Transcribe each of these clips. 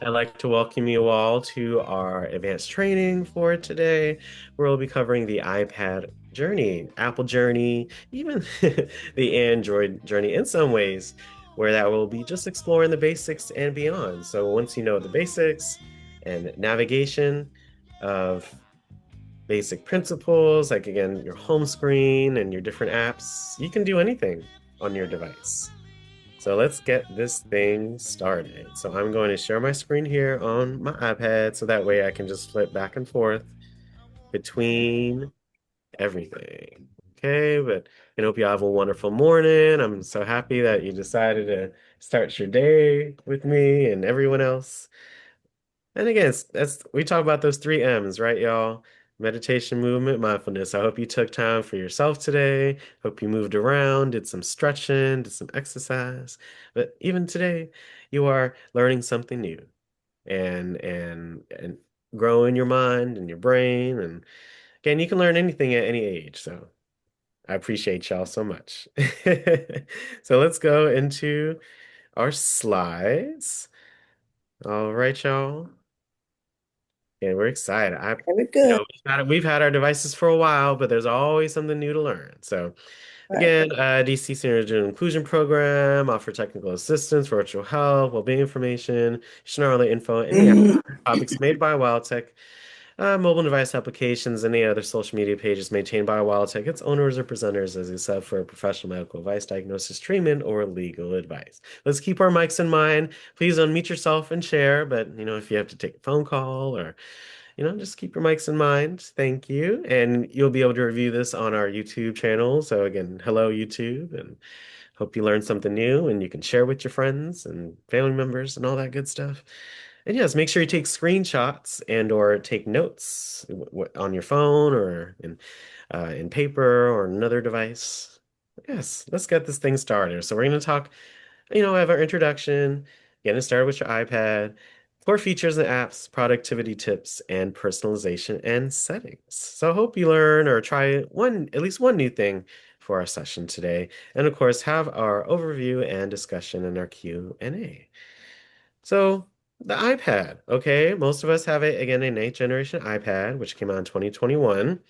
I'd like to welcome you all to our advanced training for today, where we'll be covering the iPad journey, Apple journey, even the Android journey in some ways, where that will be just exploring the basics and beyond. So once you know the basics and navigation of basic principles, like again, your home screen and your different apps, you can do anything on your device. So let's get this thing started. So I'm going to share my screen here on my iPad so that way I can just flip back and forth between everything. Okay, but I hope you have a wonderful morning. I'm so happy that you decided to start your day with me and everyone else. And again, that's we talk about those three M's, right, y'all? Meditation, movement, mindfulness. I hope you took time for yourself today. Hope you moved around, did some stretching, did some exercise. But even today, you are learning something new and growing your mind and your brain. And again, you can learn anything at any age. So I appreciate y'all so much. So let's go into our slides. All right, y'all. Yeah, we're excited. Very good. We've had our devices for a while, but there's always something new to learn. So Right. again, DC Senior Student Inclusion Program offer technical assistance, virtual help, well-being information, general info, any Mhm. topics made by WildTech, mobile device applications, any other social media pages maintained by WildTech, its owners or presenters as a sub for professional medical advice, diagnosis, treatment, or legal advice. Let's keep our mics in mind. Please unmute yourself and share, but if you have to take a phone call or just keep your mics in mind. Thank you. And you'll be able to review this on our YouTube channel. So again, hello YouTube, and hope you learned something new and you can share with your friends and family members and all that good stuff. And yes, make sure you take screenshots and or take notes on your phone or in paper or another device. Yes, let's get this thing started. So we're going to talk have our introduction, getting started with your iPad, core features and apps, productivity tips, and personalization and settings. So I hope you learn or try at least one new thing for our session today. And of course, have our overview and discussion in our Q&A. So the iPad, okay, most of us have again, a ninth generation iPad, which came out in 2021.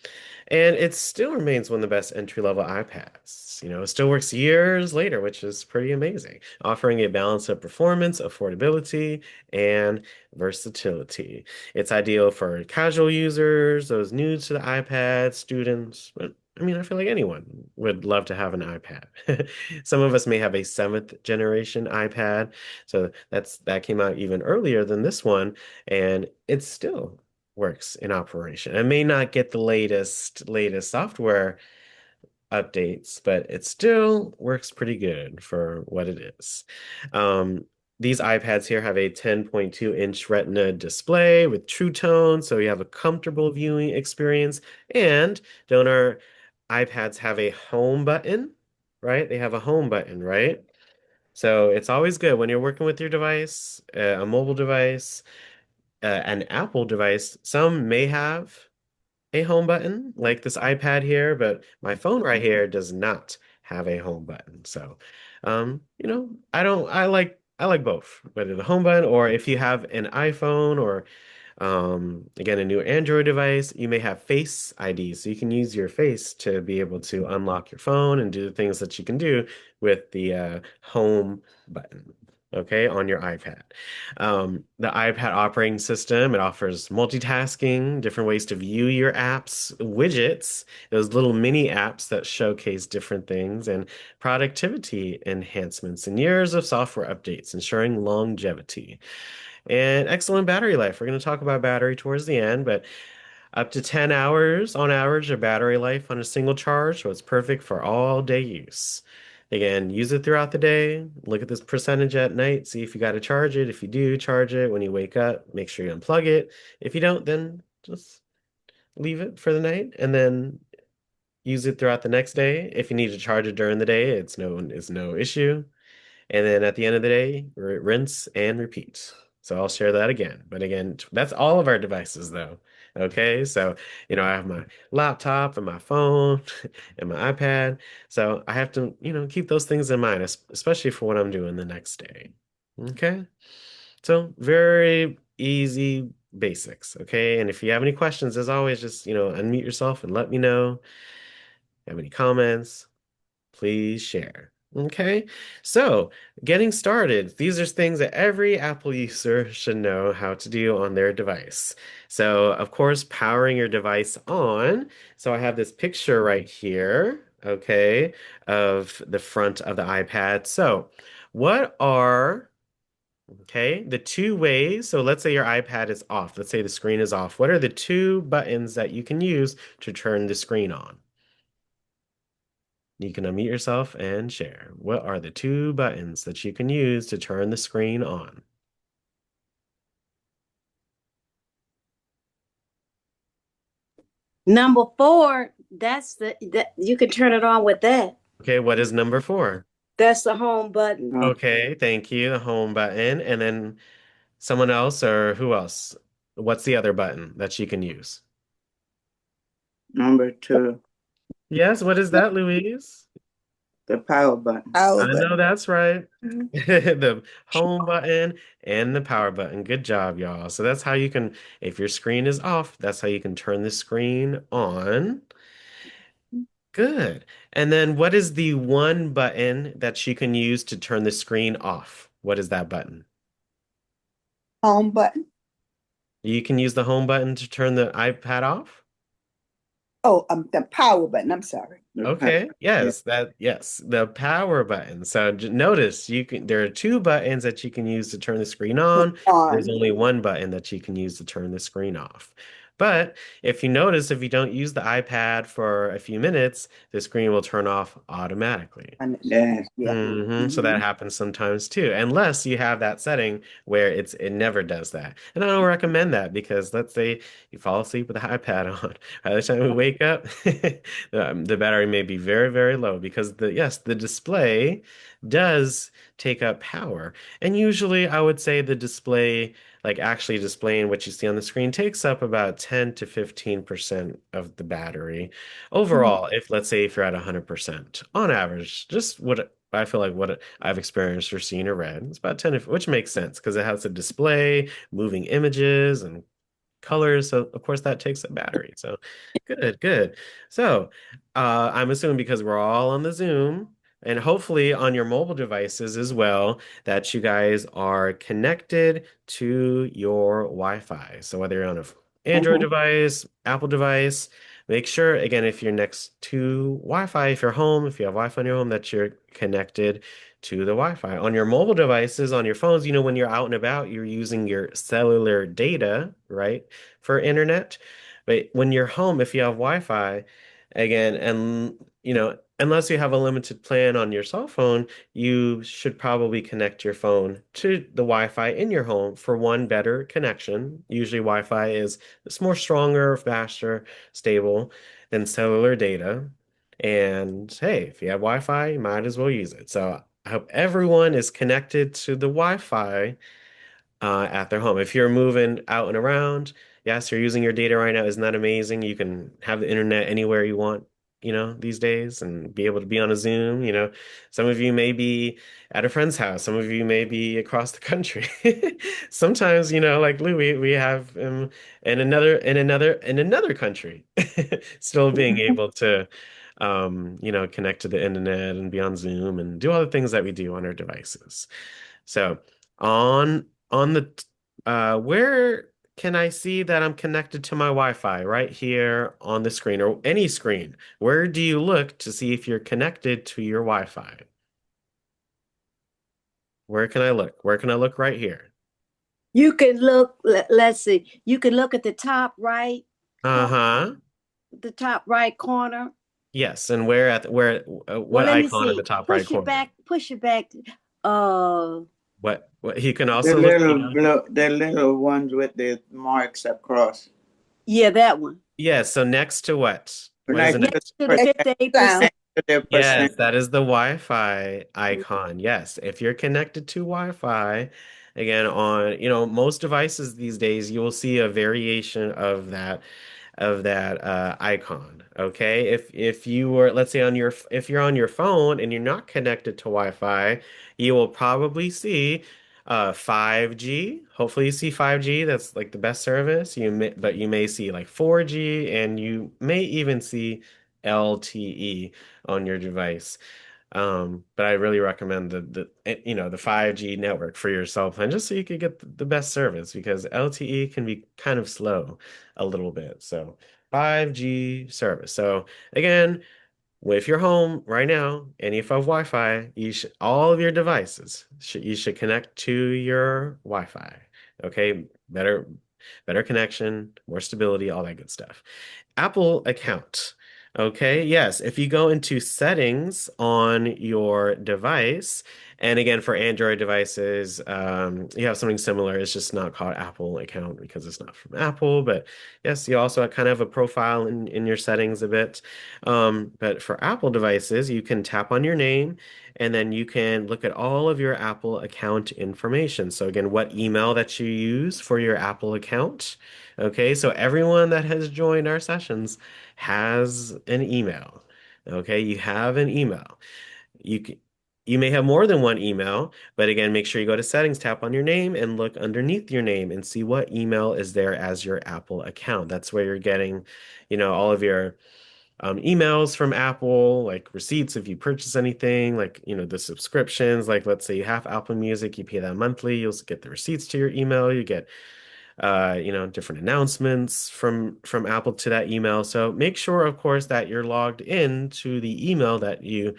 And it still remains one of the best entry-level iPads. It still works years later, which is pretty amazing, offering a balance of performance, affordability, and versatility. It's ideal for casual users, those new to the iPad, students, but I feel like anyone would love to have an iPad. Some of us may have a seventh generation iPad, so that came out even earlier than this one, and it still works in operation. It may not get the latest software updates, but it still works pretty good for what it is. Um, these iPads here have a 10.2-inch Retina display with True Tone, so you have a comfortable viewing experience. And don't our iPads have a home button, right? They have a home button, right? So it's always good when you're working with your device, a mobile device, an Apple device. Some may have a home button, like this iPad here, but my phone right here does not have a home button. So, I like both, whether the home button or if you have an iPhone or again, a new Android device, you may have Face ID, so you can use your face to be able to unlock your phone and do the things that you can do with the home button, okay, on your iPad. The iPad operating system, it offers multitasking, different ways to view your apps, widgets, those little mini apps that showcase different things, and productivity enhancements and years of software updates, ensuring longevity. And excellent battery life. We're going to talk about battery towards the end, but up to 10 hours on average of battery life on a single charge, so it's perfect for all day use. Again, use it throughout the day. Look at this percentage at night. See if you got to charge it. If you do, charge it when you wake up. Make sure you unplug it. If you don't, then just leave it for the night and then use it throughout the next day. If you need to charge it during the day, it's no issue. And then at the end of the day, rinse and repeat. So I'll share that again. But again, that's all of our devices though. Okay. So, I have my laptop and my phone and my iPad. So I have to, keep those things in mind, especially for what I'm doing the next day. Okay. So very easy basics, okay? And if you have any questions, as always, just, unmute yourself and let me know. Have any comments? Please share. Okay, so getting started, these are things that every Apple user should know how to do on their device. So, of course, powering your device on. So, I have this picture right here, okay, of the front of the iPad. So, what are, okay, the two ways? So, let's say your iPad is off. Let's say the screen is off. What are the two buttons that you can use to turn the screen on? You can unmute yourself and share. What are the two buttons that you can use to turn the screen on? Number four, that's that you can turn it on with that. Okay, what is number four? That's the home button. Okay, thank you. The home button. And then someone else or who else? What's the other button that she can use? Number two, Yes, what is that, Louise? the power button. Power I know button. that's right. Mhm. The home button and the power button. Good job, y'all. So that's how you can, if your screen is off, that's how you can turn the screen on. Good. And then what is the one button that she can use to turn the screen off? What is that button? Home button. You can use the home button to turn the iPad off? Oh, the power button. I'm sorry. The power, Okay. yeah. Yes, the power button. So notice there are two buttons that you can use to turn the screen on. There's On. only one button that you can use to turn the screen off. But if you notice, if you don't use the iPad for a few minutes, the screen will turn off automatically. Yeah. So that Hmm. happens sometimes too, unless you have that setting where it never does that. And I don't recommend that because let's say you fall asleep with the iPad on. By the time we wake up, the battery may be very, very low because the display does take up power. And usually I would say the display, like actually displaying what you see on the screen, takes up about 10 to 15% of the battery overall, if let's say if you're at 100% on average, just what I feel like what I've experienced or seen or read, it's about 10, which makes sense because it has a display, moving images and colors. So of course that takes a battery. So good, good. So I'm assuming because we're all on the Zoom and hopefully on your mobile devices as well, that you guys are connected to your Wi-Fi. So whether you're on a Android Hmm. device, Apple device, make sure again if you're next to Wi-Fi, if you're home, if you have Wi-Fi in your home, that you're connected to the Wi-Fi. On your mobile devices, on your phones, when you're out and about, you're using your cellular data, right, for internet. But when you're home, if you have Wi-Fi, again, and unless you have a limited plan on your cell phone, you should probably connect your phone to the Wi-Fi in your home for one better connection. Usually Wi-Fi is it's more stronger, faster, stable than cellular data. And hey, if you have Wi-Fi, you might as well use it. So I hope everyone is connected to the Wi-Fi at their home. If you're moving out and around, yes, you're using your data right now. Isn't that amazing? You can have the internet anywhere you want, these days and be able to be on a Zoom. Some of you may be at a friend's house, some of you may be across the country. Sometimes, like Lou, we have in another country, still being able to connect to the internet and be on Zoom and do all the things that we do on our devices. So on the where can I see that I'm connected to my Wi-Fi? Right here on the screen or any screen. Where do you look to see if you're connected to your Wi-Fi? Where can I look? Where can I look right here? You can look. Let's see. You can look at the top right corner. Uh-huh. The top right corner. Yes, and where Well, what let me icon in the see. top right Push it corner? back. Push it back. Uh, What you can also look, The little ones with the marks across. yeah, that one. yeah, so next to what? What is Next the to next? Next to the the, Next 58%. sound. next to the Yes, percent. that is the Wi-Fi icon. Yes, if you're connected to Wi-Fi, again, on, most devices these days, you will see a variation of that icon. Okay, if you were, let's say if you're on your phone and you're not connected to Wi-Fi, you will probably see 5G. Hopefully you see 5G. That's like the best service. But you may see like 4G and you may even see LTE on your device. But I really recommend the 5G network for your cell plan just so you could get the best service because LTE can be kind of slow a little bit. So 5G service. So again, if you're home right now and if you have Wi-Fi, all of your devices you should connect to your Wi-Fi. Okay, better connection, more stability, all that good stuff. Apple account. Okay, yes, if you go into settings on your device, and again for Android devices, you have something similar. It's just not called Apple account because it's not from Apple, but yes, you also kind of have a profile in your settings a bit. But for Apple devices, you can tap on your name and then you can look at all of your Apple account information. So again, what email that you use for your Apple account. Okay, so everyone that has joined our sessions has an email. Okay, you have an email. You can, you may have more than one email, but again, make sure you go to settings, tap on your name, and look underneath your name and see what email is there as your Apple account. That's where you're getting, all of your emails from Apple, like receipts if you purchase anything, like, the subscriptions. Like, let's say you have Apple Music, you pay that monthly, you'll get the receipts to your email, you get different announcements from Apple to that email. So make sure, of course, that you're logged in to the email that you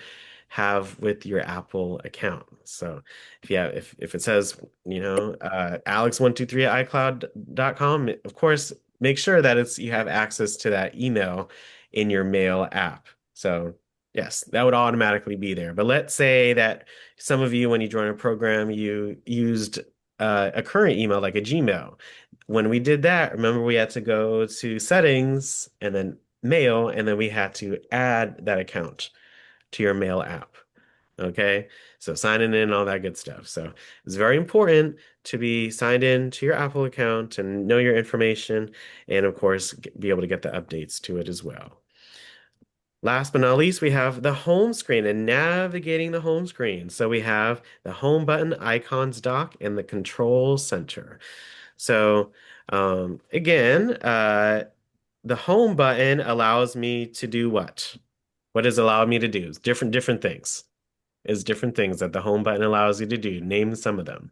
have with your Apple account. So if it says, Alex123 at iCloud.com, of course, make sure that you have access to that email in your mail app. So yes, that would automatically be there. But let's say that some of you, when you join a program, you used a current email like a Gmail. When we did that, remember we had to go to settings and then mail, and then we had to add that account to your mail app. Okay. So signing in, all that good stuff. So it's very important to be signed in to your Apple account and know your information, and of course, be able to get the updates to it as well. Last but not least, we have the home screen and navigating the home screen. So we have the home button, icons dock, and the control center. So again, the home button allows me to do what? What does it allow me to do? It's different things. It's different things that the home button allows you to do. Name some of them.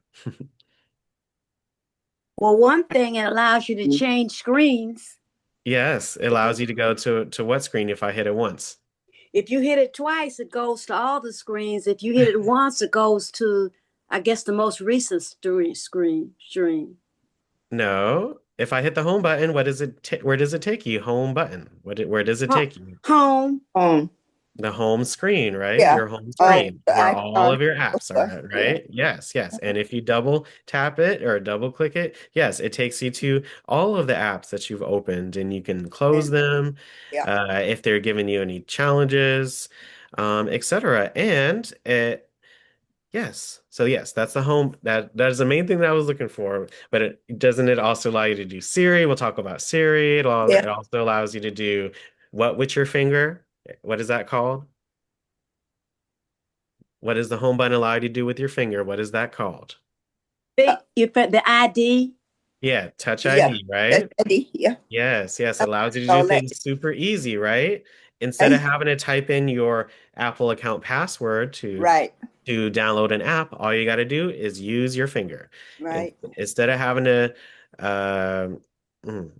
Well, one thing, it allows you to change screens. Yes, it allows you to go to what screen if I hit it once? If you hit it twice, it goes to all the screens. If you hit it once, it goes to, I guess, the most recent screen. No. If I hit the home button, where does it take you? Home button. Where does it take you? Home. The home screen, right? Yeah. Your home screen The where all icon. of your apps are at, Yeah. right? Yes, yes. And if you double tap it or double click it, yes, it takes you to all of the apps that you've opened and you can close And them yeah. if they're giving you any challenges, etc. And yes. So yes, that's the home. That is the main thing that I was looking for. But it also allow you to do Siri? We'll talk about Siri. Yeah. It also allows you to do what with your finger? What is that called? What does the home button allow you to do with your finger? What is that called? The ID. Yeah, Touch Yeah. ID, That's right? Eddie. Yeah. Yes, yes, it allows you to do All that. things super easy, right? Instead of And having to type in your Apple account password right. to download an app, all you got to do is use your finger. Right. Instead of having to um, mm,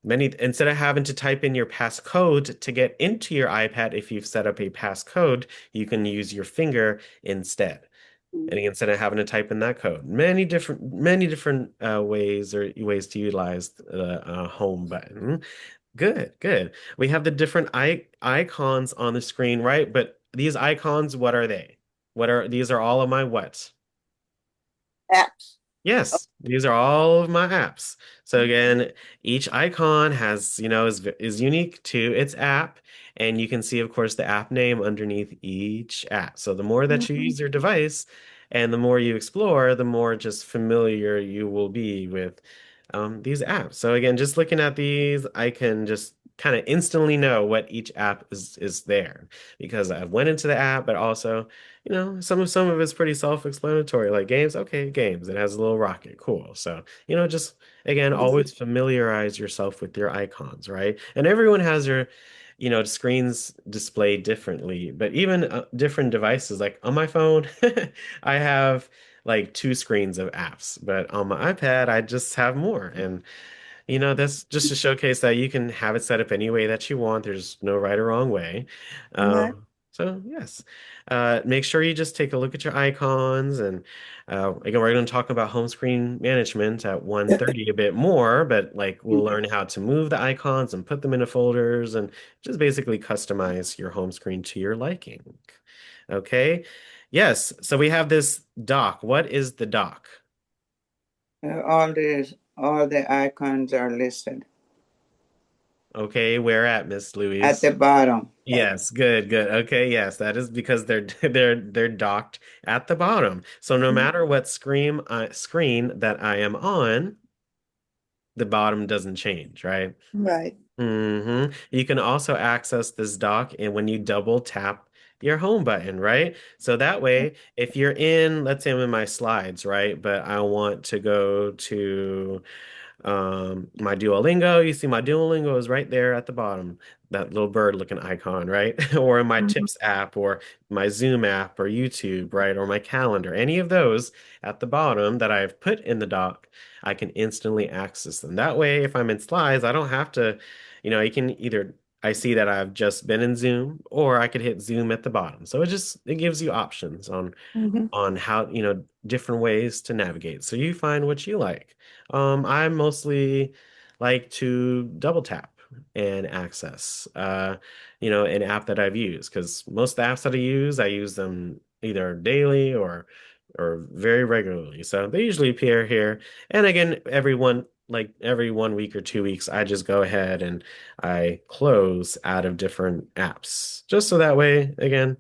instead of having to type in your passcode to get into your iPad, if you've set up a passcode, you can use your finger instead. And instead of having to type in that code, many different ways to utilize the home button. Good, good. We have the different icons on the screen, right? But these icons, what are they? These are all of my what? Apps. Yes, these are all of my apps. So again, each icon is unique to its app, and you can see, of course, the app name underneath each app. So the more that you Mhm. use your device and the more you explore, the more just familiar you will be with these apps. So again, just looking at these, I can just kind of instantly know what each app is there because I went into the app, but also, some of it's pretty self-explanatory. Like games, okay, games. It has a little rocket, cool. So, just again, always familiarize yourself with your icons, right? And everyone has their screens displayed differently, but even different devices, like on my phone, I have like two screens of apps, but on my iPad, I just have more. And that's just to showcase that you can have it set up any way that you want. There's no right or wrong way. Right. So yes, make sure you just take a look at your icons. And again, we're going to talk about home screen management at 1:30 a bit more, but like we'll learn how to move the icons and put them into folders and just basically customize your home screen to your liking. Okay. Yes. So we have this dock. What is the dock? All the icons are listed Okay, where at, Miss at Louise? the bottom. Yes, good, good. Okay, yes, that is because they're they're docked at the bottom. So no matter what screen that I am on, the bottom doesn't change, right? Right. You can also access this dock and when you double tap your home button, right? So that way, if you're in, let's say I'm in my slides, right? But I want to go to my Duolingo. You see my Duolingo is right there at the bottom, that little bird looking icon, right? Or in my Mhm. Tips app or my Zoom app or YouTube, right? Or my calendar, any of those at the bottom that I've put in the dock, I can instantly access them. That way, if I'm in slides, I don't have to, you can either I see that I've just been in Zoom or I could hit Zoom at the bottom. So it gives you options Mhm. on how, different ways to navigate. So you find what you like. I mostly like to double tap and access, an app that I've used because most of the apps that I use them either daily or very regularly. So they usually appear here. And again, every 1 week or 2 weeks, I just go ahead and I close out of different apps. Just so that way, again,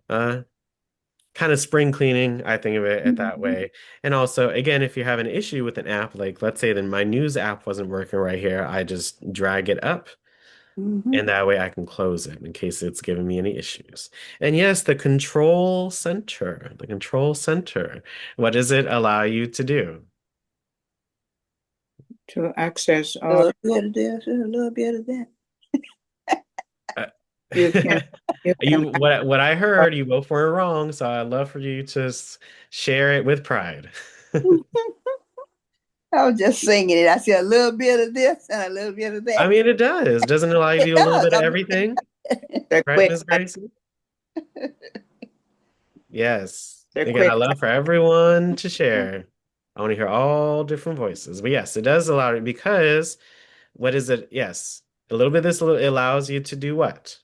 uh, kind of spring cleaning. I think of it that Mhm. way. And also, again, if you have an issue with an app, like let's say then my news app wasn't working right here, I just drag it up and Mhm. that way I can close it in case it's giving me any issues. And yes, the control center, what does it allow you to do? To access A all, little bit of this and a little bit of that. Uh, you can you can what I heard, you both weren't wrong, so I'd love for you to share it with pride. I was just singing it. I said a little bit of this and a little bit of I that. mean, it does. Doesn't it allow you to It do a little does. bit of everything, the right, quick Miss Gracie? Yes. the Again, I quick love for everyone to share. I want to hear all different voices. But yes, it does allow it because what is it? Yes. A little bit this it allows you to do what?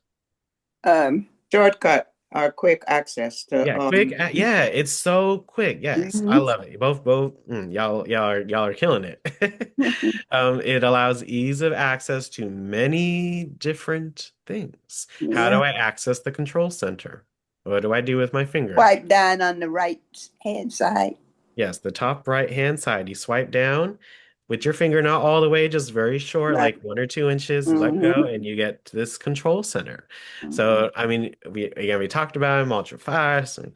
um, shortcut or quick access to Yeah, quick. Yeah, it's so quick. Yes, I mhm. love it. Both, y'all are killing it. It allows ease of access to many different things. How do Yeah. I access the control center? What do I do with my finger? Swipe down on the right hand side. Yes, the top right hand side. You swipe down with your finger, not all the way, just very short, Right. like 1 or 2 inches, let go, Mhm. and you get to this control center. Mhm. So, I mean, we talked about him ultra fast and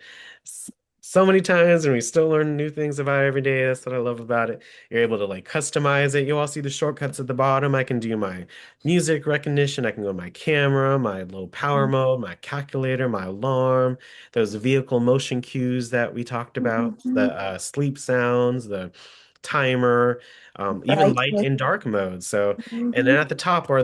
s- so many times, and we still learn new things about it every day. That's what I love about it. You're able to like customize it. You all see the shortcuts at the bottom. I can do my music recognition. I can go my camera, my low power mode, my calculator, my alarm, those vehicle motion cues that we talked about, the Mhm. sleep sounds, the timer, even light Brightness. and dark mode. So, and then Mhm. at the top are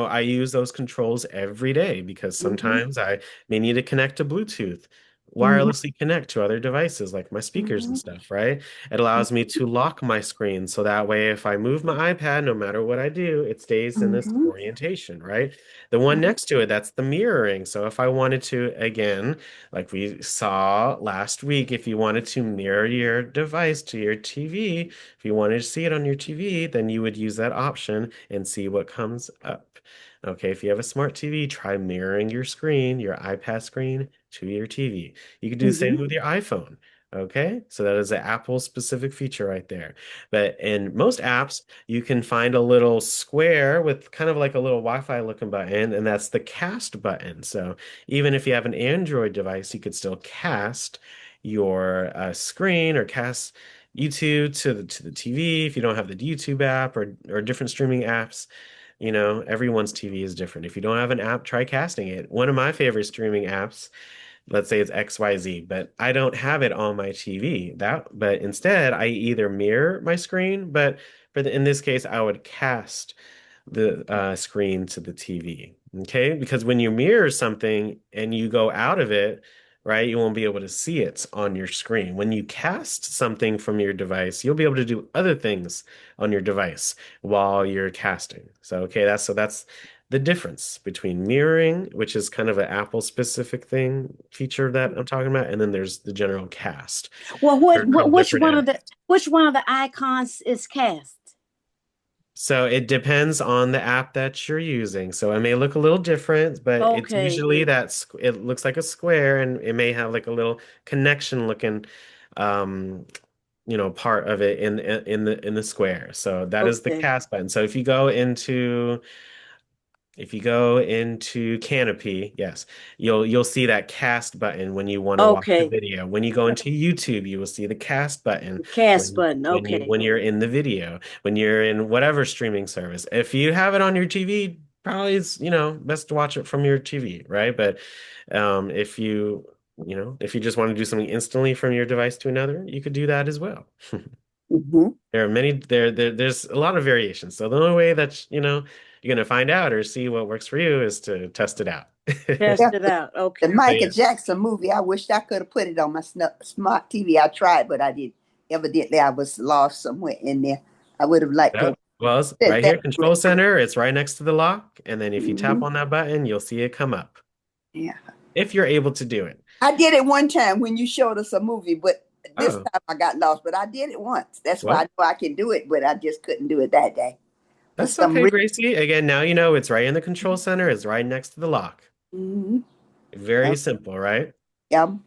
I use those controls every day because Mhm. sometimes I may need to connect to Bluetooth, Mhm. wirelessly connect to other devices like my speakers and Mhm. stuff, right? It allows me to lock my screen so that way if I move my iPad, no matter what I do, it stays in this Mhm. orientation, right? The one next to it, that's the mirroring. So if I wanted to, again, like we saw last week, if you wanted to mirror your device to your TV, if you wanted to see it on your TV, then you would use that option and see what comes up. Okay, if you have a smart TV, try mirroring your screen, your iPad screen to your TV. You could do the same Mhm. with your iPhone. Okay, so that is an Apple specific feature right there. But in most apps, you can find a little square with kind of like a little Wi-Fi looking button, and that's the cast button. So even if you have an Android device, you could still cast your screen or cast YouTube to the TV if you don't have the YouTube app or different streaming apps. You know, everyone's TV is different. If you don't have an app, try casting it. One of my favorite streaming apps, let's say it's XYZ, but I don't have it on my TV. But instead I either mirror my screen, but in this case, I would cast the screen to the TV. Okay, because when you mirror something and you go out of it, right, you won't be able to see it on your screen. When you cast something from your device, you'll be able to do other things on your device while you're casting. So okay, that's the difference between mirroring, which is kind of an Apple specific thing feature that I'm talking about, and then there's the general cast. Well, They're called different apps. which one of the icons is cast? So it depends on the app that you're using. So it may look a little different, but it's Okay. usually it looks like a square and it may have like a little connection looking um part of it in the square. So that is the Okay. cast button. So if you go into Canopy, yes, you'll see that cast button when you want to watch the Okay. video. When you go into YouTube, you will see the cast button Cast button. Okay. when you're in the video, when you're in whatever streaming service. If you have it on your TV, probably it's, best to watch it from your TV, right? But if you just want to do something instantly from your device to another, you could do that as well. Hmm. There are many there's a lot of variations. So the only way that you're gonna find out or see what works for you is to test it out. Test Yeah, it out. the Okay. But Michael yeah, Jackson movie. I wished I could have put it on my smart TV. I tried, but I did. Evidently, I was lost somewhere in there. I would have liked to that have well, it's said right that. here, control center. It's right next to the lock, and then if you tap Mhm. on that button, you'll see it come up. Yeah, If you're able to do it. I did it one time when you showed us a movie, but this Oh, time I got lost. But I did it once. That's why I well, know I can do it, but I just couldn't do it that day for that's some okay, reason. Gracie. Again, now you know it's right in the control center. It's right next to the lock. Mm-hmm. Very simple, right? Yeah, I'm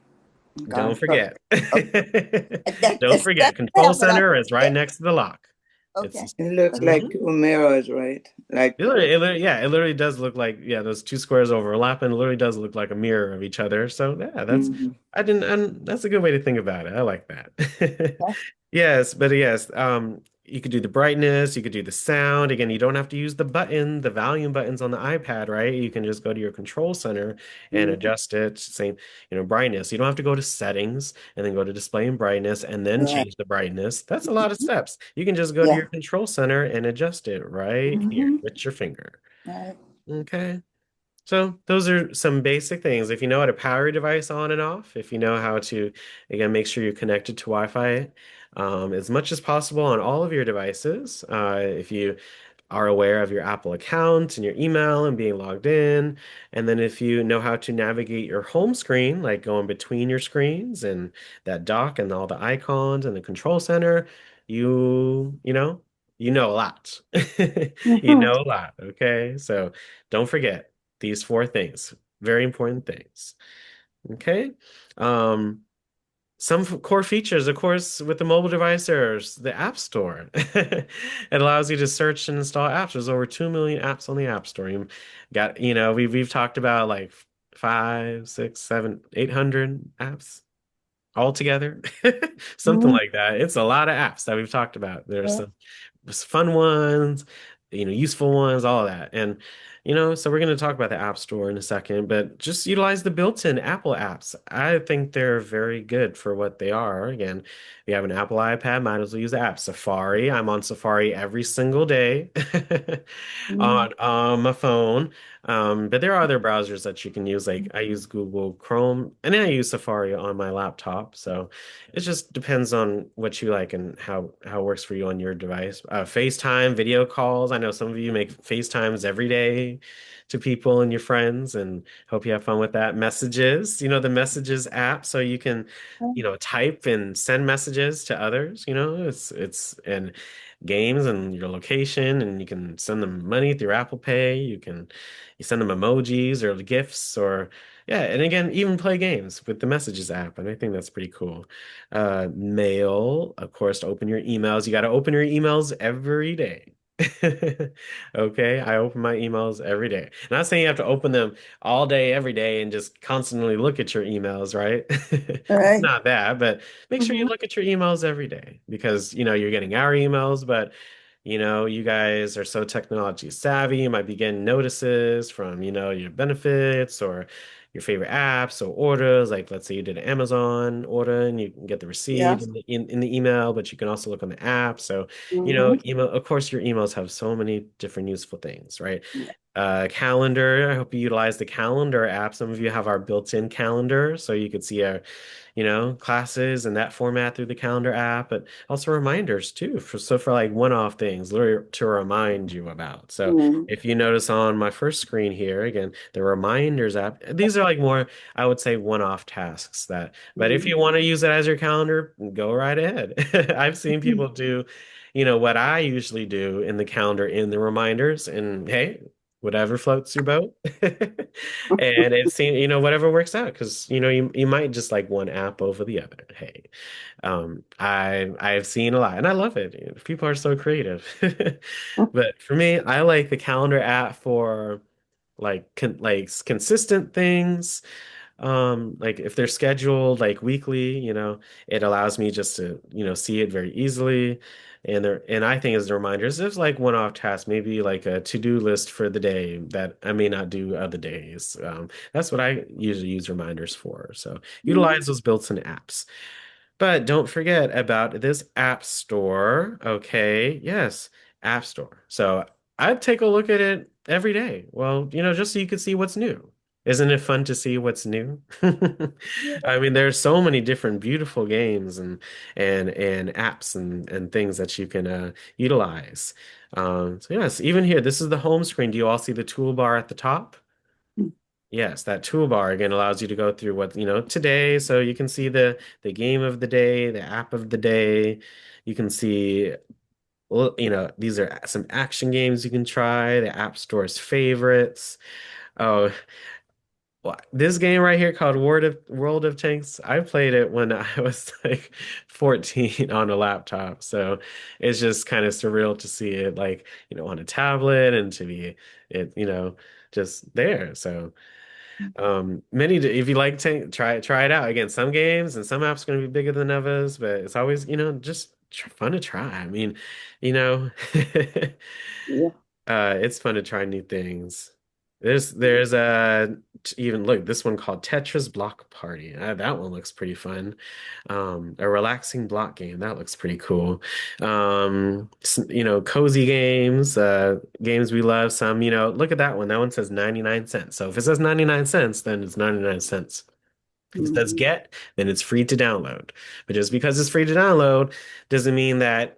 Don't gonna. forget. Don't That's forget, control now, but I center is right forget. next to the lock. It's Okay. It looks like Mhm. two mirrors, right? Like, Yeah, it literally does look like, yeah, those two squares overlap and it literally does look like a mirror of each other. So yeah, mhm. that's a good way to think about it. I like that. Yeah. Yes, but yes, you could do the brightness, you could do the sound. Again, you don't have to use the volume buttons on the iPad, right? You can just go to your control center and Mhm. adjust it, same, brightness. You don't have to go to settings and then go to display and brightness and then Right. change the brightness. That's a lot of steps. You can just go to Yeah. your control center and adjust it right here Hmm. with your finger. Right. Okay. So those are some basic things. If you know how to power your device on and off, if you know how to, again, make sure you're connected to Wi-Fi as much as possible on all of your devices. If you are aware of your Apple account and your email and being logged in. And then if you know how to navigate your home screen, like going between your screens and that dock and all the icons and the control center, you know a lot. You Hmm. know a lot, okay? So don't forget these four things, very important things. Okay. Um, some core features, of course, with the mobile device, there's the App Store. It allows you to search and install apps. There's over 2 million apps on the App Store. We've talked about like five, six, seven, 800 apps altogether. Something Hmm. like that. It's a lot of apps that we've talked about. There's Yeah. some fun ones, useful ones, all of that. And, so we're going to talk about the App Store in a second, but just utilize the built-in Apple apps. I think they're very good for what they are. Again, if you have an Apple iPad, might as well use the app. Safari, I'm on Safari every single day Hmm. on my phone. But there are other browsers that you can use. Like I use Google Chrome and I use Safari on my laptop. So it just depends on what you like and how it works for you on your device. FaceTime, video calls. I know some of you make FaceTimes every day to people and your friends, and hope you have fun with that. Messages, the Messages app, so you can, type and send messages to others. It's and games and your location, and you can send them money through Apple Pay. You send them emojis or gifts or Yeah, and again, even play games with the Messages app, and I think that's pretty cool. Mail, of course, to open your emails. You got to open your emails every day. Okay, I open my emails every day. Not saying you have to open them all day, every day, and just constantly look at your emails, right? All It's right. not that, but make sure you Mm-hmm. look at your emails every day because you're getting our emails, but you guys are so technology savvy. You might be getting notices from, your benefits or your favorite apps or orders. Like, let's say you did an Amazon order and you can get the receipt Yeah. in the email, but you can also look on the app. So, Mm-hmm. email, of course, your emails have so many different useful things, right? Yeah. Calendar. I hope you utilize the calendar app. Some of you have our built-in calendar, so you could see our, classes in that format through the calendar app, but also reminders too. For like one-off things, literally to remind you about. So Mm-hmm. if you notice on my first screen here, again, the reminders app, these are like more, I would say, one-off tasks but if you want to use it as your calendar, go right ahead. I've seen Mm-hmm. people do, what I usually do in the calendar in the reminders, and hey, whatever floats your boat. And it seems, whatever works out because, you might just like one app over the other. Hey, I've seen a lot and I love it. People are so creative. But for me, I like the calendar app for like consistent things. Like if they're scheduled like weekly, it allows me just to, see it very easily. And I think as a reminder, it's like one-off tasks, maybe like a to-do list for the day that I may not do other days. That's what I usually use reminders for. So utilize those built-in apps. But don't forget about this App Store. Okay. Yes, App Store. So I'd take a look at it every day. Well, just so you could see what's new. Isn't it fun to see what's new? Yeah. I mean, there's so many different beautiful games and apps and things that you can utilize. So yes, even here, this is the home screen. Do you all see the toolbar at the top? Yes, that toolbar again allows you to go through what, today. So you can see the game of the day, the app of the day. You can see, well, these are some action games you can try, the App Store's favorites. Oh, well, this game right here called World of Tanks, I played it when I was like 14 on a laptop. So it's just kind of surreal to see it like, on a tablet and to be it, just there. So if you like to try it out. Again, some games and some apps are going to be bigger than others, but it's always, just fun to try. I mean, you know, Yeah. it's fun to try new things. There's even look this one called Tetris Block Party. That one looks pretty fun. A relaxing block game that looks pretty cool. Cozy games, games we love. Some, look at that one. That one says 99 cents. So if it says 99 cents, then it's 99 cents. If it says Mhm. get, then it's free to download. But just because it's free to download doesn't mean that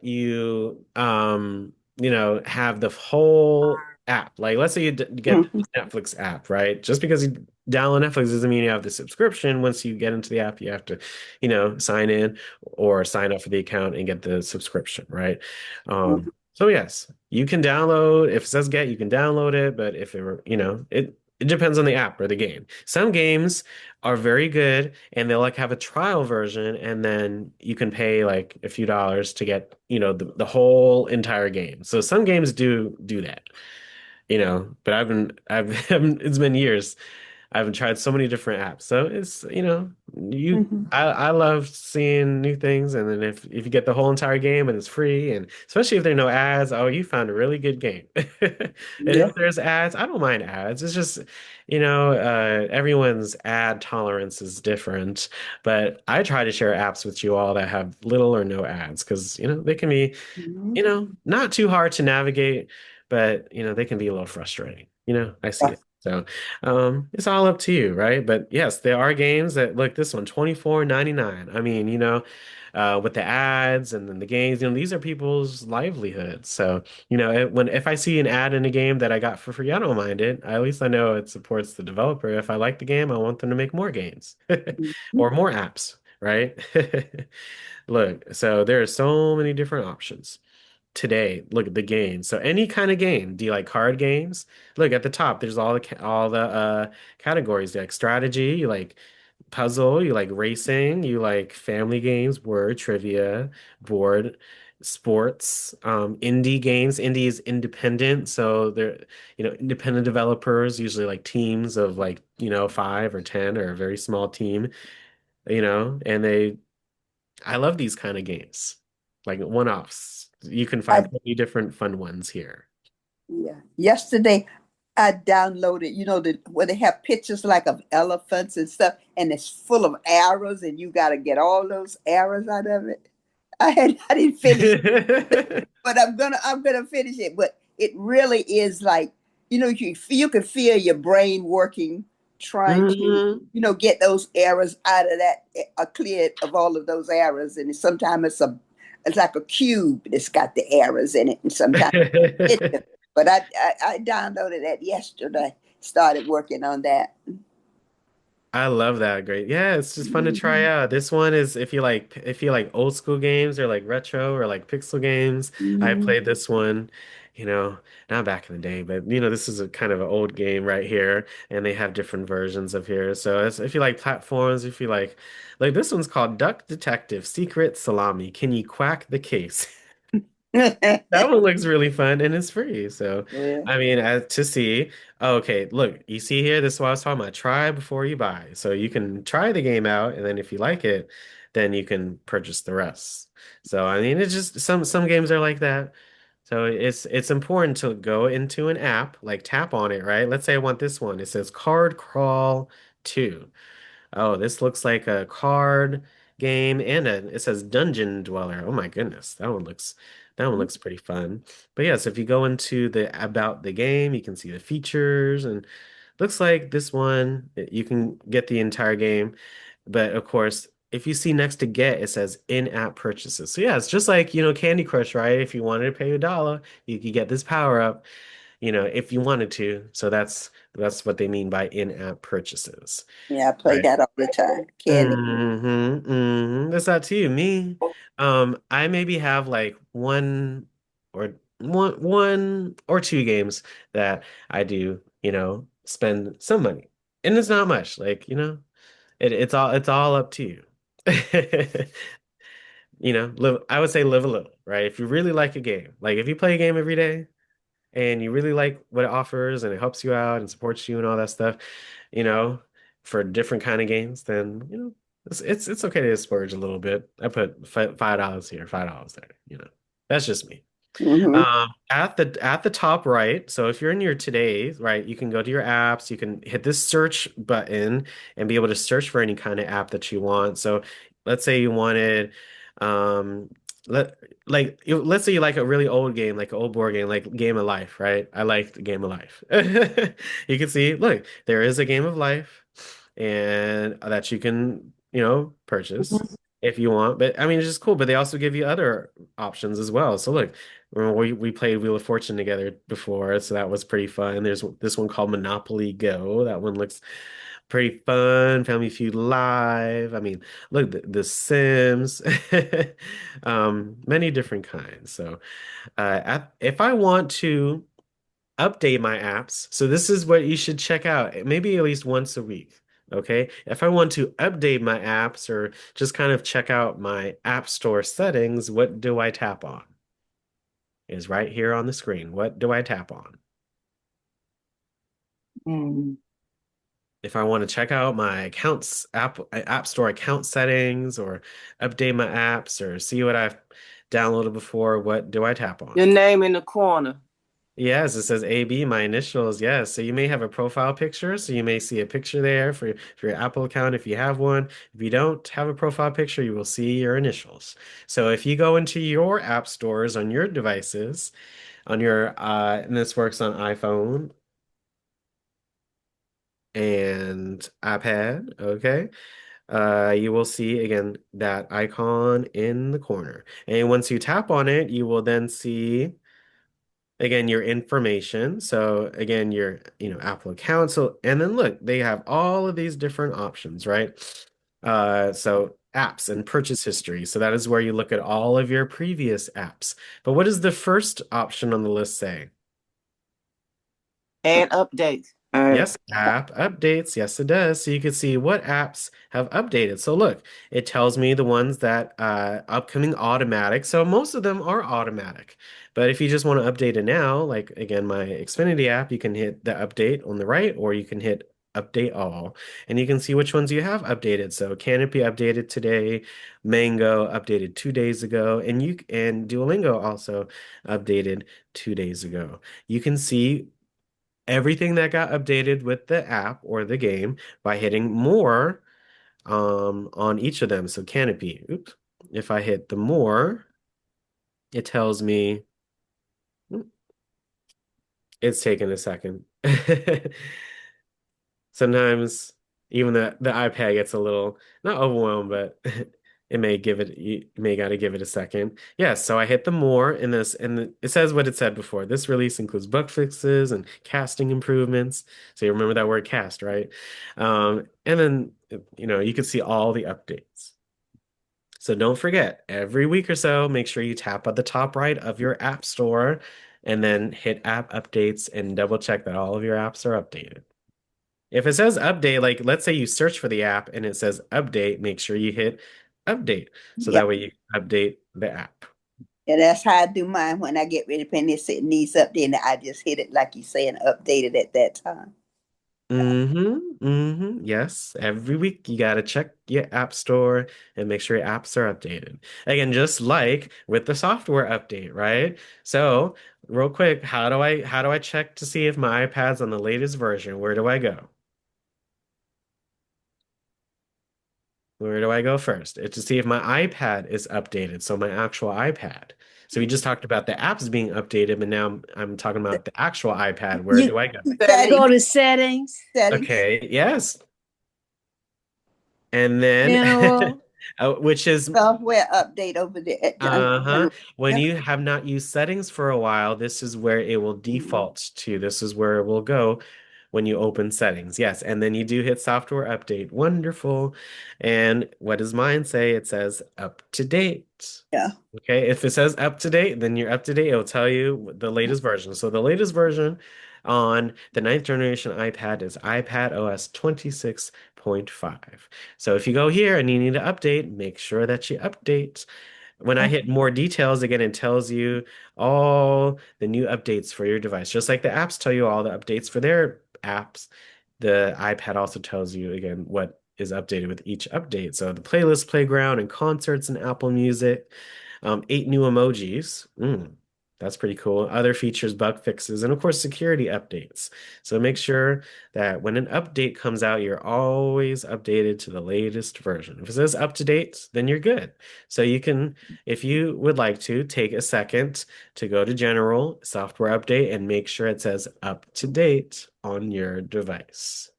have the whole app. Like, let's say you get Mm-hmm. the Netflix app, right? Just because you download Netflix doesn't mean you have the subscription. Once you get into the app, you have to, sign in or sign up for the account and get the subscription, right? So yes, you can download. If it says get, you can download it. But if it were, it depends on the app or the game. Some games are very good and they'll like have a trial version and then you can pay like a few dollars to get, the whole entire game. So some games do that, but it's been years. I've tried so many different apps. So it's, Mm-hmm. I love seeing new things. And then if you get the whole entire game and it's free, and especially if there are no ads, oh, you found a really good game. And Yeah. if there's ads, I don't mind ads. It's just, everyone's ad tolerance is different. But I try to share apps with you all that have little or no ads because, they can be, Mm-hmm. not too hard to navigate, but they can be a little frustrating. I see Yeah. it. So it's all up to you, right? But yes, there are games that look this one, 24.99. I mean, with the ads and then the games, these are people's livelihoods. So, if I see an ad in a game that I got for free, I don't mind it. At least I know it supports the developer. If I like the game, I want them to make more games Mhm. or more apps, right? Look, so there are so many different options. today. Look at the games. So any kind of game. Do you like card games? Look at the top. There's all the categories. You like strategy, you like puzzle, you like racing, you like family games, word, trivia, board, sports, indie games. Indie is independent, so they're, independent developers, usually like teams of like, 5 or 10 or a very small team, and I love these kind of games, like one-offs. You can I find many different fun ones here. Yeah. Yesterday, I downloaded, where they have pictures like of elephants and stuff, and it's full of arrows, and you got to get all those arrows out of it. I didn't finish, but I'm gonna finish it. But it really is like, you can feel your brain working, trying to, hmm get those arrows out of that, clear of all of those arrows. And sometimes it's like a cube that's got the arrows in it, and sometimes it. But I downloaded that yesterday. Started working on that. I love that. Great. Yeah, it's just fun to try Mhm. out. This one is if you like old school games or like retro or like pixel games. I Mhm. played this one, you know, not back in the day, but this is a kind of an old game right here, and they have different versions of here. So if you like platforms, if you like this one's called Duck Detective Secret Salami. Can you quack the case? That one looks really fun and it's free. So, Yeah. I mean, to see, oh, okay, look, you see here, this is what I was talking about. Try before you buy. So you can try the game out, and then if you like it, then you can purchase the rest. So, I mean, it's just some games are like that. So it's important to go into an app, like tap on it, right? Let's say I want this one. It says Card Crawl 2. Oh, this looks like a card game and it says Dungeon Dweller. Oh my goodness, that one looks pretty fun. But yes, if you go into the about the game, you can see the features and looks like this one you can get the entire game. But of course, if you see next to get, it says in-app purchases. So yeah, it's just like, Candy Crush, right? If you wanted to pay $1, you could get this power up, if you wanted to. So that's what they mean by in-app purchases. Yeah, I play Right. that all the time. Candy. That's not to you. Me, I maybe have like one or two games that I do, spend some money. And it's not much. Like, it's all up to you. I would say live a little, right? If you really like a game, like if you play a game every day, and you really like what it offers and it helps you out and supports you and all that stuff, you know, for different kind of games, then it's okay to splurge a little bit. I put $5 here, $5 there. That's just me. Hmm. At the top right, so if you're in your today, right, you can go to your apps, you can hit this search button and be able to search for any kind of app that you want. So let's say you wanted um let let's say you like a really old game, like an old board game, like Game of Life, right? I like the Game of Life. You can see, look, there is a Game of Life and that you can, purchase if you want. But I mean, it's just cool. But they also give you other options as well. So look, remember we played Wheel of Fortune together before, so that was pretty fun. There's this one called Monopoly Go. That one looks pretty fun. Family Feud Live. I mean, look, the Sims. Many different kinds. So, if I want to update my apps. So this is what you should check out, maybe at least once a week. Okay. If I want to update my apps or just kind of check out my app store settings, what do I tap on? Is right here on the screen. What do I tap on? Mm. If I want to check out my accounts app store account settings or update my apps or see what I've downloaded before, what do I tap on? Your name in the corner. Yes, it says AB, my initials. Yes. So you may have a profile picture. So you may see a picture there for your Apple account if you have one. If you don't have a profile picture, you will see your initials. So if you go into your app stores on your devices, and this works on iPhone and iPad, okay, you will see again that icon in the corner. And once you tap on it, you will then see again your information. So again your Apple account. So and then look, they have all of these different options, right? So apps and purchase history. So that is where you look at all of your previous apps. But what does the first option on the list say? And updates. Uh, Yes, app updates. Yes, it does. So you can see what apps have updated. So look, it tells me the ones that upcoming automatic. So most of them are automatic. But if you just want to update it now, like again, my Xfinity app, you can hit the update on the right, or you can hit update all, and you can see which ones you have updated. So Canopy updated today, Mango updated 2 days ago, and Duolingo also updated 2 days ago. You can see everything that got updated with the app or the game by hitting more on each of them. So Canopy, oops, if I hit the more, it tells me it's taking a second. Sometimes even the iPad gets a little not overwhelmed, but you may gotta give it a second. Yes, so I hit the more in this, and it says what it said before. This release includes bug fixes and casting improvements. So you remember that word cast, right? And then you can see all the updates. So don't forget, every week or so, make sure you tap at the top right of your app store and then hit app updates and double check that all of your apps are updated. If it says update, like let's say you search for the app and it says update, make sure you hit update so Yeah. that way you can update the app. And that's how I do mine when I get ready. When it needs updating, I just hit it like you say and update it at that time. Yes, every week you gotta check your app store and make sure your apps are updated. Again, just like with the software update, right? So, real quick, how do I check to see if my iPad's on the latest version? Where do I go? Where do I go first? It's to see if my iPad is updated, so my actual iPad. So we just talked about the apps being updated, but now I'm talking about the actual iPad. Where You do I go? go Settings, to settings, settings. Okay, yes. And then, general. which is Software update over there at uh-huh. general. When Yeah. you have not used settings for a while, this is where it will Mhm. default to. This is where it will go when you open settings. Yes, and then you do hit software update. Wonderful. And what does mine say? It says up to date. Yeah. Okay, if it says up to date, then you're up to date. It'll tell you the latest version. So the latest version on the ninth generation iPad is iPad OS 26.5. So if you go here and you need to update, make sure that you update. When I hit more details, again, it tells you all the new updates for your device. Just like the apps tell you all the updates for their apps, the iPad also tells you, again, what is updated with each update. So the playlist playground and concerts and Apple Music, 8 new emojis. That's pretty cool. Other features, bug fixes, and of course, security updates. So make sure that when an update comes out, you're always updated to the latest version. If it says up to date, then you're good. So you can, if you would like to, take a second to go to General, Software Update, and make sure it says up to date on your device.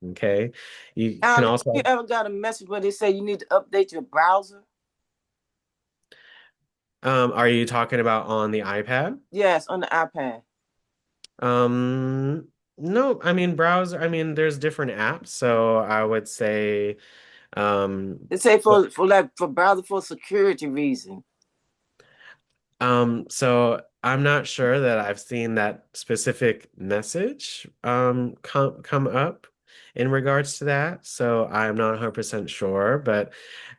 Okay. You can Alan, you also, ever got a message where they say you need to update your browser? are you talking about on the iPad? Yes, on the iPad. Um, no, I mean browser, I mean there's different apps, so I would say They say what for browser for security reason. so I'm not sure that I've seen that specific message come up in regards to that. So I'm not 100% sure, but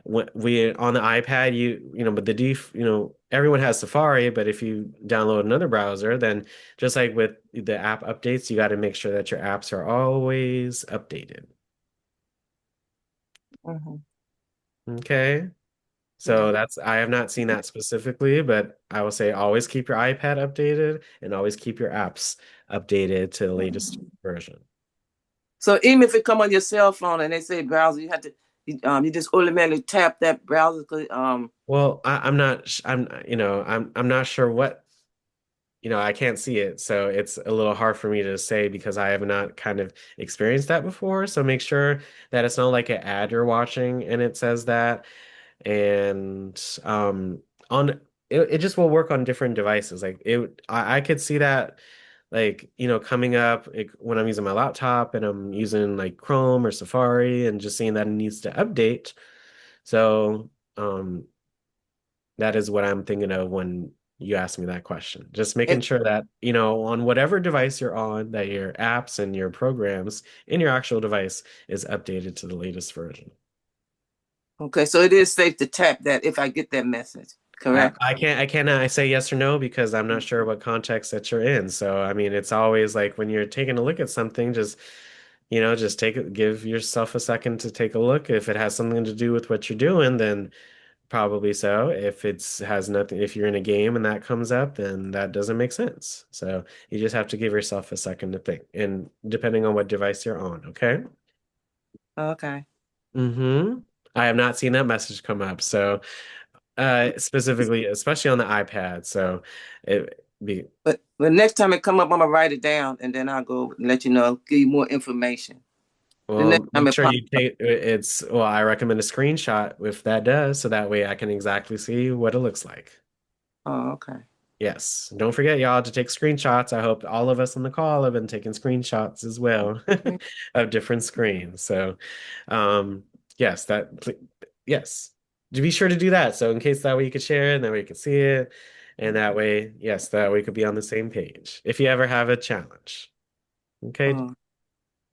when we on the iPad but everyone has Safari, but if you download another browser, then just like with the app updates, you got to make sure that your apps are always updated. Mhm. Okay? Yeah. So I have not seen that specifically, but I will say always keep your iPad updated and always keep your apps updated to the latest version. So even if it come on your cell phone and they say browser, you just automatically tap that browser. Well, I'm not I'm not sure what I can't see it, so it's a little hard for me to say because I have not kind of experienced that before. So make sure that it's not like an ad you're watching and it says that. And on it just will work on different devices. Like I could see that like coming up when I'm using my laptop and I'm using like Chrome or Safari and just seeing that it needs to update. So, that is what I'm thinking of when you ask me that question. Just making It, sure that, on whatever device you're on, that your apps and your programs in your actual device is updated to the latest version. okay, so it is safe to tap that if I get that message, correct? I cannot I say yes or no because I'm not sure what context that you're in. So I mean it's always like when you're taking a look at something, just take it, give yourself a second to take a look. If it has something to do with what you're doing, then probably so. If it's has nothing, if you're in a game and that comes up, then that doesn't make sense. So you just have to give yourself a second to think, and depending on what device you're on, okay? Okay. Mm-hmm. I have not seen that message come up. So specifically, especially on the iPad. So it be But next time it come up, I'm gonna write it down and then I'll go and let you know, give you more information. The next well, time make it sure pops you up. take well, I recommend a screenshot if that does, so that way I can exactly see what it looks like. Oh, okay. Yes. Don't forget, y'all, to take screenshots. I hope all of us on the call have been taking screenshots as well Okay. of different screens. So, um, yes, yes. To be sure to do that. So in case that way you could share it and that way you could see it. And that way, yes, that way we could be on the same page. If you ever have a challenge. Okay. Oh,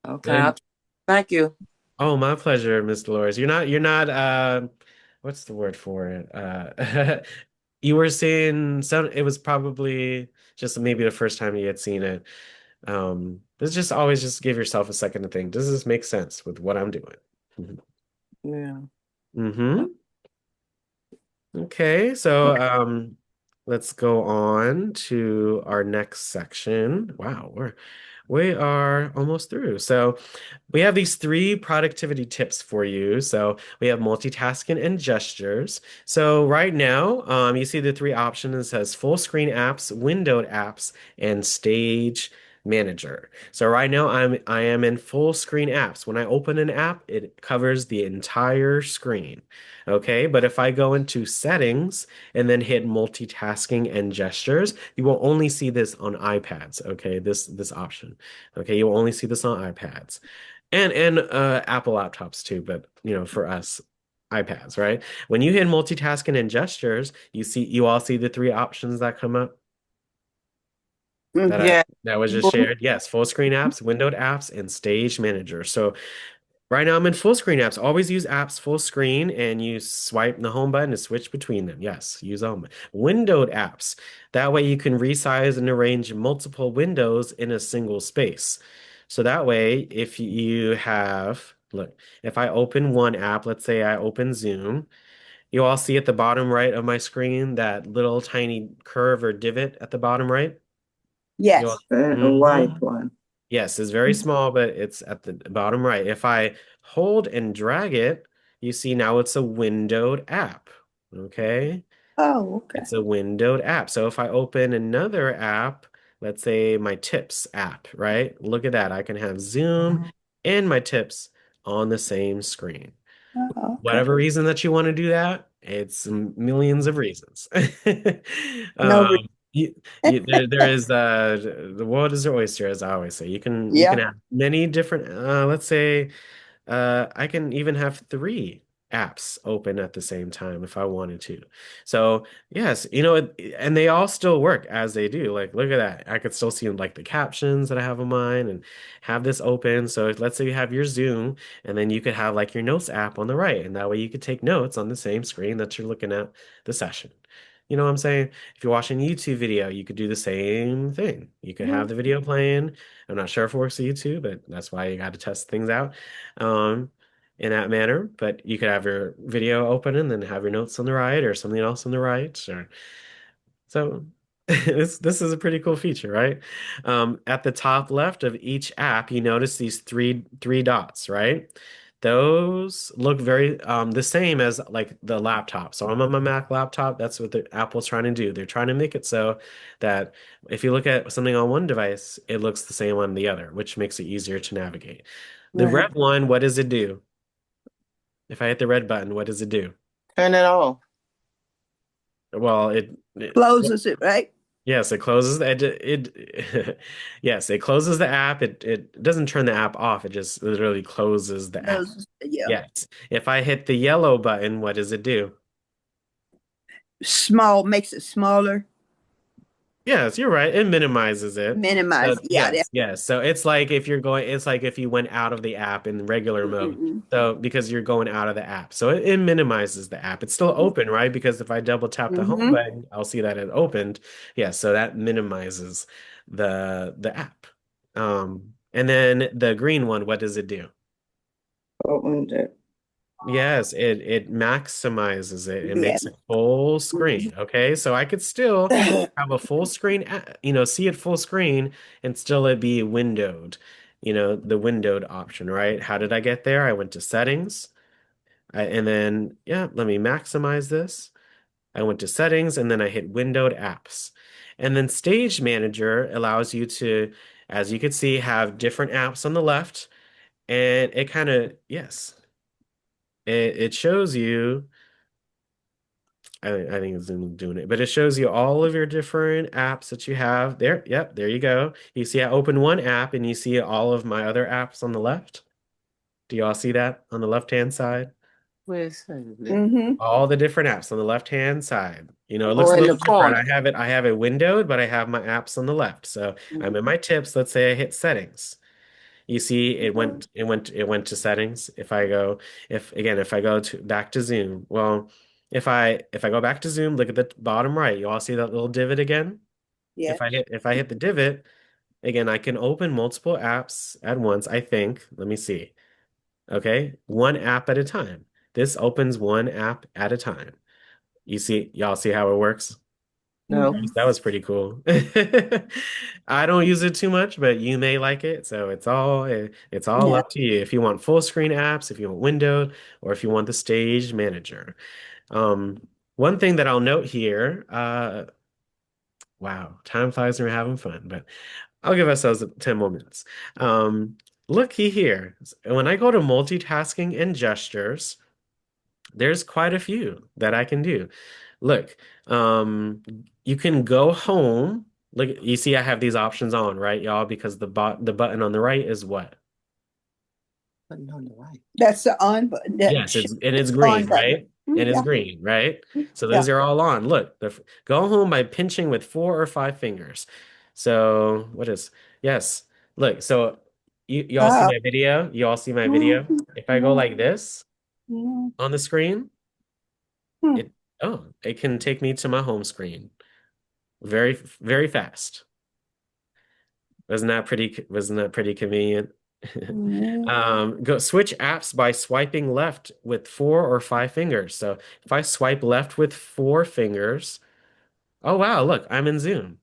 okay. And Thank you. oh, my pleasure, Miss Dolores. You're not what's the word for it? You were saying some it was probably just maybe the first time you had seen it. It's just always just give yourself a second to think, does this make sense with what I'm doing? Yeah. Mm-hmm. Okay, so Okay. let's go on to our next section. Wow, we are almost through. So we have these three productivity tips for you. So we have multitasking and gestures. So right now, you see the three options. It says full screen apps, windowed apps, and stage manager. So right now I am in full screen apps. When I open an app, it covers the entire screen. Okay, but if I go into settings and then hit multitasking and gestures, you will only see this on iPads. Okay, this option. Okay, you will only see this on iPads and Apple laptops too, but for us, iPads, right? When you hit multitasking and gestures, you all see the three options that come up that Mhm. I Yeah. that was just shared. Yes, full screen apps, windowed apps, and stage manager. So right now I'm in full screen apps. Always use apps full screen and you swipe the home button to switch between them. Yes, use home. Windowed apps. That way you can resize and arrange multiple windows in a single space. So that way, if you have, look, if I open one app, let's say I open Zoom, you all see at the bottom right of my screen that little tiny curve or divot at the bottom right. You all, Yes. A Mhm. white one. Yes, it's very small, but it's at the bottom right. If I hold and drag it, you see now it's a windowed app. Okay. Oh, okay. It's a windowed app. So if I open another app, let's say my tips app, right? Look at that. I can have Zoom and my tips on the same screen. Oh, okay. Whatever reason that you want to do that, it's millions of reasons. No. Um, there is the world is your oyster, as I always say. You can Yeah. have many different. Let's say I can even have three apps open at the same time if I wanted to. So yes, and they all still work as they do. Like, look at that. I could still see like the captions that I have on mine and have this open. So let's say you have your Zoom, and then you could have like your notes app on the right, and that way you could take notes on the same screen that you're looking at the session. You know what I'm saying? If you're watching a YouTube video, you could do the same thing. You could have the video playing. I'm not sure if it works with YouTube, but that's why you got to test things out um, in that manner. But you could have your video open and then have your notes on the right or something else on the right. Or so this is a pretty cool feature, right? At the top left of each app, you notice these three dots, right? Those look very the same as like the laptop. So I'm on my Mac laptop. That's what Apple's trying to do. They're trying to make it so that if you look at something on one device, it looks the same on the other, which makes it easier to navigate. The Right. red one, what does it do? If I hit the red button, what does it do? Turn it off. Well, Closes it, right? Yes, it closes yes, it closes the app. It doesn't turn the app off. It just literally closes the app. Yeah. Yes. If I hit the yellow button, what does it do? Small makes it smaller. Yes, you're right. It minimizes it. So Minimize. Yeah, that. yes, yes. So it's like if you're going, it's like if you went out of the app in regular mode. Mm-mm. So because you're going out of the app. So it minimizes the app. It's still open, right? Because if I double tap the home Mm-hmm. button, I'll see that it opened. Yeah, so that minimizes the app. And then the green one, what does it do? Opened it. Yes, it maximizes it. It Yeah. makes it full screen. Okay, so I could still have a full screen, see it full screen and still it be windowed, the windowed option, right? How did I get there? I went to settings, and then, yeah, let me maximize this. I went to settings and then I hit windowed apps. And then Stage Manager allows you to, as you can see, have different apps on the left. And it kind of, yes, it shows you. I think it's doing it, but it shows you all of your different apps that you have there. Yep, there you go. You see, I open one app and you see all of my other apps on the left. Do you all see that on the left-hand side? Where's it? Mm-hmm. All the different apps on the left-hand side. It looks Or a in the little different. corner. I have it windowed, but I have my apps on the left. So I'm in my tips. Let's say I hit settings. You see, it went to settings. If I go to back to Zoom, well, if I go back to Zoom, look at the bottom right. You all see that little divot again? Yeah. If I hit the divot, again, I can open multiple apps at once, I think. Let me see. Okay, one app at a time. This opens one app at a time. Y'all see how it works? No. Mm-hmm. That was pretty cool. I don't use it too much, but you may like it. So it's all Yeah. up to you. If you want full screen apps, if you want windowed, or if you want the stage manager. One thing that I'll note here, wow, time flies when we're having fun, but I'll give ourselves 10 more minutes. Looky here. When I go to multitasking and gestures, there's quite a few that I can do. Look, you can go home. Look, you see I have these options on, right, y'all? Because the button on the right is what? Button on the right. That's the on button. That Yes, it's on green, button. right? And it's Yeah. green, right? So Yeah. those are all on. Look, go home by pinching with 4 or 5 fingers. So what is, yes. Look, so you all see Wow. my video? You all see my video? Mm-hmm. If I go like this Mm-hmm. on the screen, Hmm. it can take me to my home screen very, very fast. Wasn't that pretty convenient? Mm-hmm. Go switch apps by swiping left with 4 or 5 fingers. So if I swipe left with 4 fingers, oh wow, look, I'm in Zoom.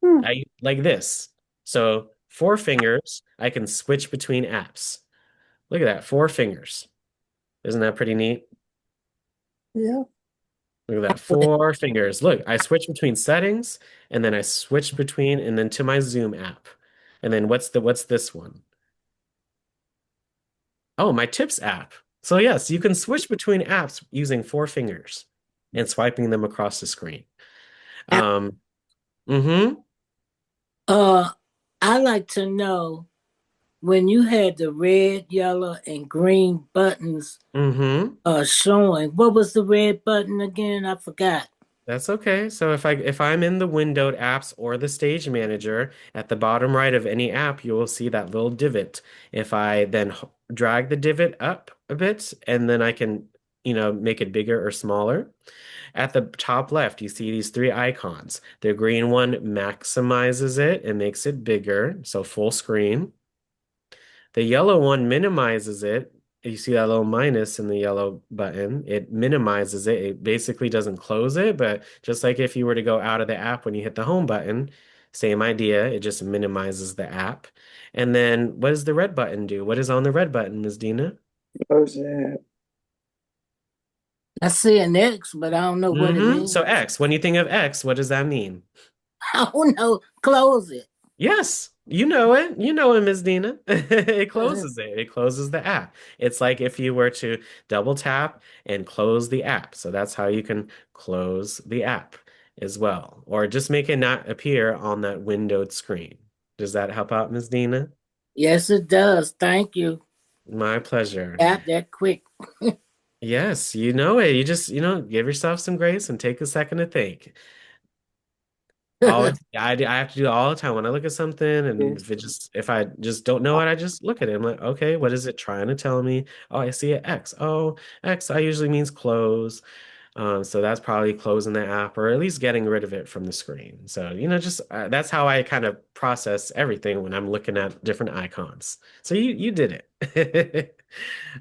Hmm. I like this. So 4 fingers, I can switch between apps. Look at that, 4 fingers. Isn't that pretty neat? Yeah. Look at that, 4 fingers. Look, I switch between settings and then I switch between and then to my Zoom app. And then what's this one? Oh, my Tips app. So yes, you can switch between apps using 4 fingers and swiping them across the screen. Um, mm-hmm, Uh, I like to know when you had the red, yellow, and green buttons mm-hmm. showing, what was the red button again? I forgot. That's okay. So if I'm in the windowed apps or the stage manager, at the bottom right of any app, you will see that little divot. If I then drag the divot up a bit, and then I can, make it bigger or smaller. At the top left, you see these three icons. The green one maximizes it and makes it bigger, so full screen. The yellow one minimizes it. You see that little minus in the yellow button. It minimizes it. It basically doesn't close it, but just like if you were to go out of the app when you hit the home button, same idea. It just minimizes the app. And then what does the red button do? What is on the red button, Ms. Dina? Close it. I see an X, but I don't know what it So means. X, when you think of X, what does that mean? I don't know. Close it. Yes, you know it. You know it, Ms. Dina. It Uh, closes it. It closes the app. It's like if you were to double tap and close the app. So that's how you can close the app. as well, or just make it not appear on that windowed screen. Does that help out, Ms. Dina? Yes, it does. Thank you. My pleasure. Got that quick. Yes, you know it. You just, give yourself some grace and take a second to think. Always, I have to do it all the time when I look at something, and if I just don't know it, I just look at it. I'm like, okay, what is it trying to tell me? Oh, I see an X. Oh, X I usually means close. So that's probably closing the app or at least getting rid of it from the screen. So, just that's how I kind of process everything when I'm looking at different icons. So you did it.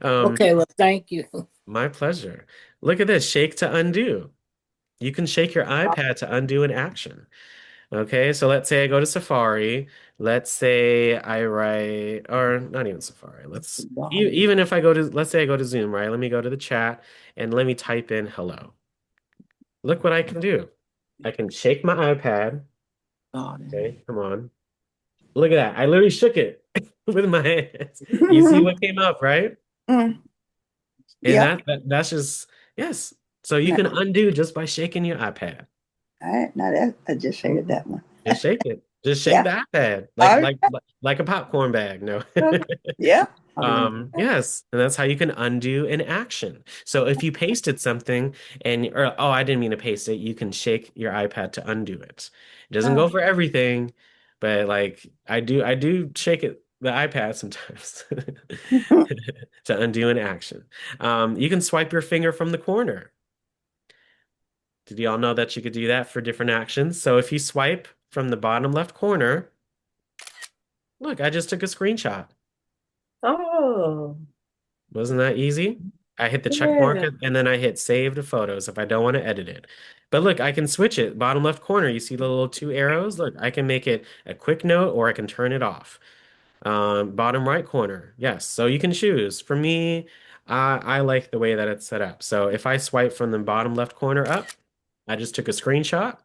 Um, Okay, well, thank you. my pleasure. Look at this, shake to undo. You can shake your iPad to undo an action. Okay, so let's say I go to Safari. Let's say I write, or not even Safari. Even if I go to, let's say I go to Zoom, right? Let me go to the chat and let me type in hello. Look what I can do. I can shake my iPad. Okay, come on. Look at that. I literally shook it with my hands. You see what came up, right? Mm, And yep. that's just, yes. So you can undo just by shaking your iPad. All right, now that I just shaded that one. Just shake it. Just shake Yeah. the iPad like All like like a popcorn bag. No. right. Yeah. Yes, and that's how you can undo an action. So if you pasted something or oh, I didn't mean to paste it, you can shake your iPad to undo it. It doesn't go for everything, but like I do shake the iPad sometimes to undo an action. You can swipe your finger from the corner. Did y'all know that you could do that for different actions? So if you swipe from the bottom left corner, look, I just took a screenshot. Oh, Wasn't that easy? I hit the check mark yeah. and then I hit save to photos if I don't want to edit it. But look, I can switch it. Bottom left corner, you see the little two arrows? Look, I can make it a quick note or I can turn it off. Bottom right corner, yes. So you can choose. For me, I like the way that it's set up. So if I swipe from the bottom left corner up, I just took a screenshot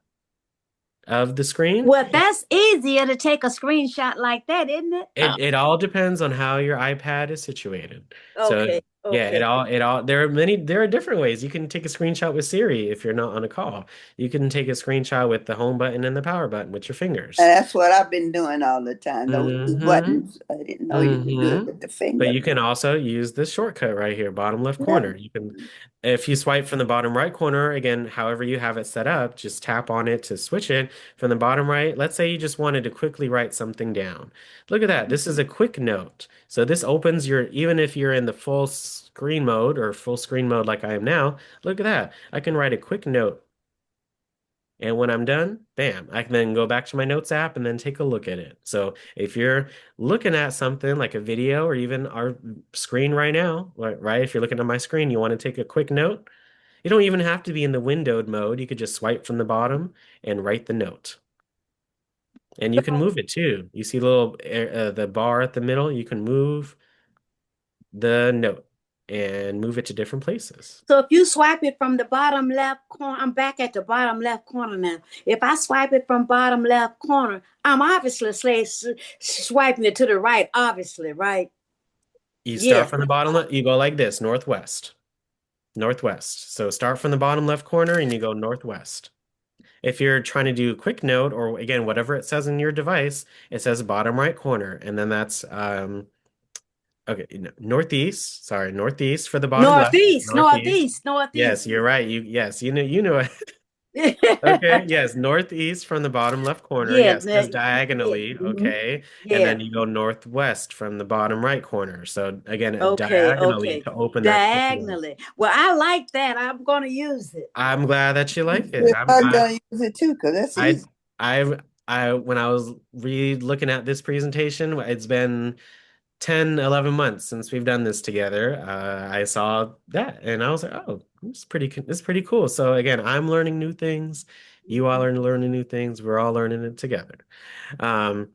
of the screen. Well, that's easier to take a screenshot like that, isn't it? It all depends on how your iPad is situated. So Okay, yeah, okay. there are different ways. You can take a screenshot with Siri if you're not on a call. You can take a screenshot with the home button and the power button with your And fingers. that's what I've been doing all the time. Those two Mm-hmm. buttons. I didn't know you could do it Mm-hmm. with the But finger. you can also use this shortcut right here, bottom left Yeah. corner. You can, if you swipe from the bottom right corner, again, however you have it set up, just tap on it to switch it from the bottom right. Let's say you just wanted to quickly write something down. Look at that. This is a quick note. So this opens even if you're in the full screen mode or full screen mode like I am now, look at that. I can write a quick note. And when I'm done, bam, I can then go back to my notes app and then take a look at it. So if you're looking at something like a video or even our screen right now, right? If you're looking at my screen, you want to take a quick note. You don't even have to be in the windowed mode. You could just swipe from the bottom and write the note. And you can move it too. You see the bar at the middle, you can move the note and move it to different places. So if you swipe it from the bottom left corner, I'm back at the bottom left corner now. If I swipe it from bottom left corner, I'm obviously swiping it to the right, obviously, right? You start Yes. from the bottom left, you go like this, northwest. Northwest. So start from the bottom left corner and you go northwest. If you're trying to do a quick note or again, whatever it says in your device, it says bottom right corner. And then that's okay, northeast. Sorry, northeast for the bottom left. Northeast, Northeast. northeast, Yes, northeast. you're right. You know it. Okay, yes, northeast from the bottom left corner. Yeah, Yes, just yeah, diagonally. Okay. And yeah. then you go northwest from the bottom right corner. So again, Okay, diagonally okay. to open that quick note. Diagonally. Well, I like that. I'm going to use it. I'm glad that you like it. Yeah, I'm gonna use it too, because that's I easy. when I was looking at this presentation, it's been 10, 11 months since we've done this together. I saw that and I was like, oh, it's pretty cool. So again, I'm learning new things. You all are learning new things. We're all learning it together. Um,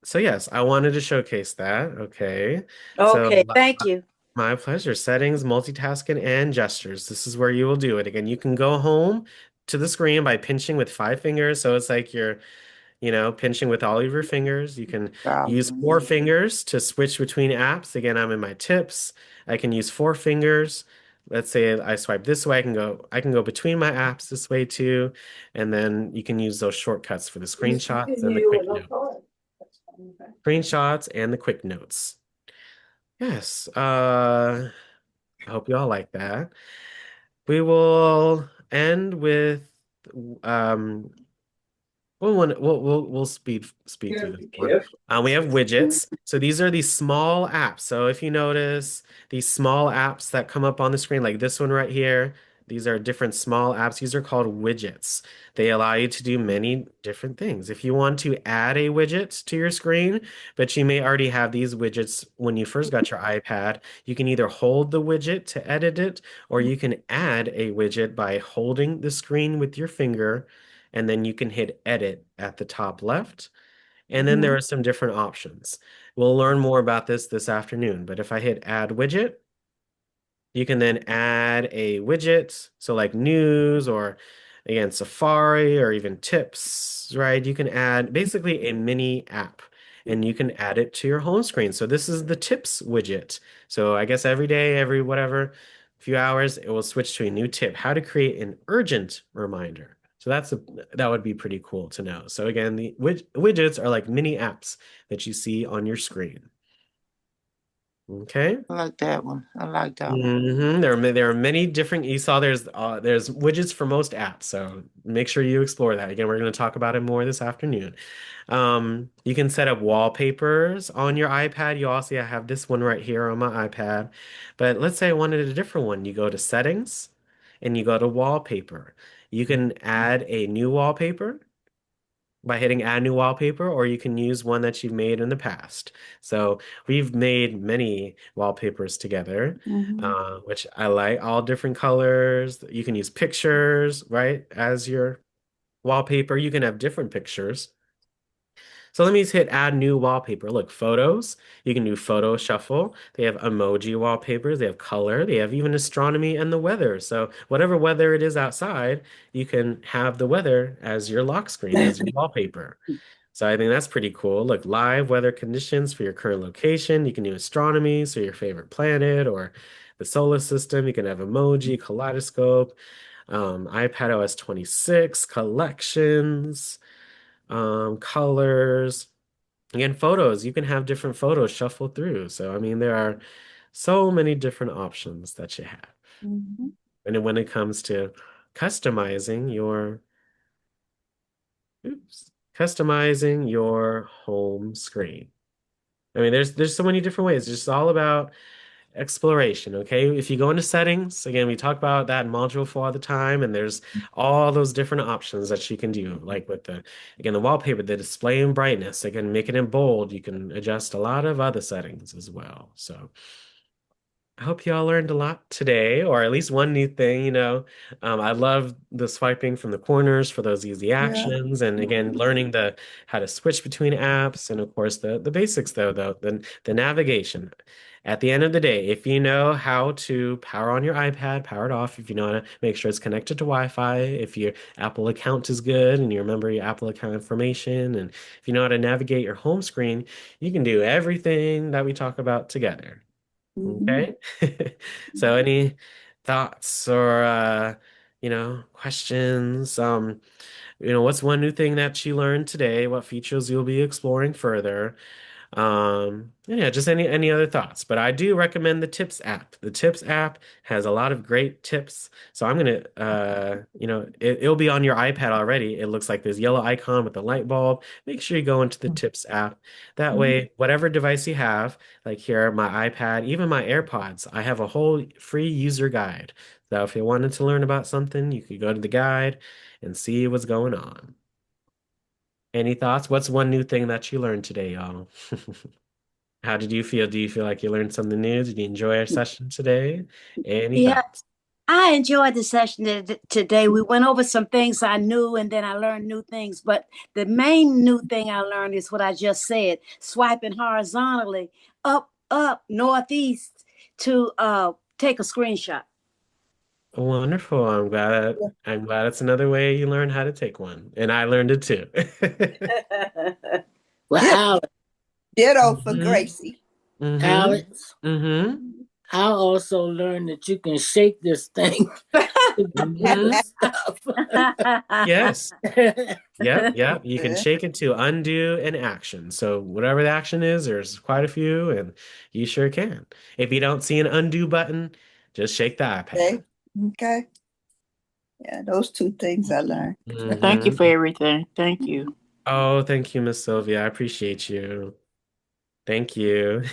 so yes, I wanted to showcase that. Okay. So Okay, thank you. my pleasure. Settings, multitasking, and gestures. This is where you will do it. Again, you can go home to the screen by pinching with 5 fingers. So it's like you're, pinching with all of your fingers. You can use four Browsing. fingers to switch between apps. Again, I'm in my tips. I can use 4 fingers. let's say I swipe this way, I can go between my apps this way too, and then you can use those shortcuts for the screenshots and the quick notes. Screenshots and the quick notes. Yes. I hope you all like that. We will end with um we'll speed through this one. We have widgets. So these are these small apps. So if you notice these small apps that come up on the screen, like this one right here, these are different small apps. These are called widgets. They allow you to do many different things. If you want to add a widget to your screen, but you may already have these widgets when you first got your iPad, you can either hold the widget to edit it, or you can add a widget by holding the screen with your finger and then you can hit edit at the top left. And then there are some different options. We'll learn more about this afternoon, but if I hit add widget, you can then add a widget, so like news or again, Safari or even tips, right? You can add basically a mini app and you can add it to your home screen. So this is the tips widget. So I guess every day, every whatever few hours, it will switch to a new tip, how to create an urgent reminder. So that would be pretty cool to know. So again, the widgets are like mini apps that you see on your screen. Okay. I like that one. I like that one. There are many different. You saw there's widgets for most apps, so make sure you explore that. Again, we're going to talk about it more this afternoon. You can set up wallpapers on your iPad. You also have this one right here on my iPad. But let's say I wanted a different one. You go to settings and you go to wallpaper. You can add a new wallpaper by hitting add new wallpaper, or you can use one that you've made in the past. So we've made many wallpapers together, Mhm. which I like, all different colors. You can use pictures, right, as your wallpaper. You can have different pictures. So let me hit add new wallpaper. Look, photos. You can do photo shuffle. They have emoji wallpapers. They have color. They have even astronomy and the weather. So whatever weather it is outside, you can have the weather as your lock screen, as your wallpaper. So I think that's pretty cool. Look, live weather conditions for your current location. You can do astronomy, so your favorite planet or the solar system. You can have emoji, kaleidoscope, iPad OS 26, collections, colors. Again, photos. You can have different photos shuffle through. So, I mean, there are so many different options that you have. Mhm. And then when it comes to customizing your oops, customizing your home screen. I mean, there's so many different ways. It's just all about exploration, okay? If you go into settings, again, we talk about that in module 4 all the time, and there's all those different options that you can do, like with again, the wallpaper, the display and brightness. Again, make it in bold. You can adjust a lot of other settings as well. So I hope y'all learned a lot today, or at least one new thing, I love the swiping from the corners for those easy Yeah. actions. And again, Mhm. learning how to switch between apps and of course the basics though, the navigation. At the end of the day, if you know how to power on your iPad, power it off, if you know how to make sure it's connected to Wi-Fi, if your Apple account is good and you remember your Apple account information, and if you know how to navigate your home screen, you can do everything that we talk about together. Mhm. Okay. So any thoughts or questions? What's one new thing that you learned today? What features you'll be exploring further? Yeah, just any other thoughts. But I do recommend the Tips app. The Tips app has a lot of great tips. So I'm gonna it'll be on your iPad already. It looks like this yellow icon with a light bulb. Make sure you go into the Tips app. That Mhm. way, whatever device you have, like here, my iPad, even my AirPods, I have a whole free user guide. So if you wanted to learn about something, you could go to the guide and see what's going on. Any thoughts? What's one new thing that you learned today, y'all? How did you feel? Do you feel like you learned something new? Did you enjoy our session today? Any Yeah, thoughts? I enjoyed the session today. We went over some things I knew and then I learned new things. But the main new thing I learned is what I just said, swiping horizontally up, northeast to take a screenshot. Wonderful. I'm glad it's another way you learn how to take one. And I learned it too. Well, Yeah. Alex, Ditto for hmm Gracie. hmm Alex, hmm I also learned that you can shake this thing to Hmm. remove stuff. Yes. Yep, yep. You can Good. shake it to undo an action. So whatever the action is, there's quite a few, and you sure can. If you don't see an undo button, just shake the iPad. Okay. Okay. Yeah, those two things I learned. Thank you Hmm. for everything. Thank you. Oh, thank you, Miss Sylvia. I appreciate you. Thank you.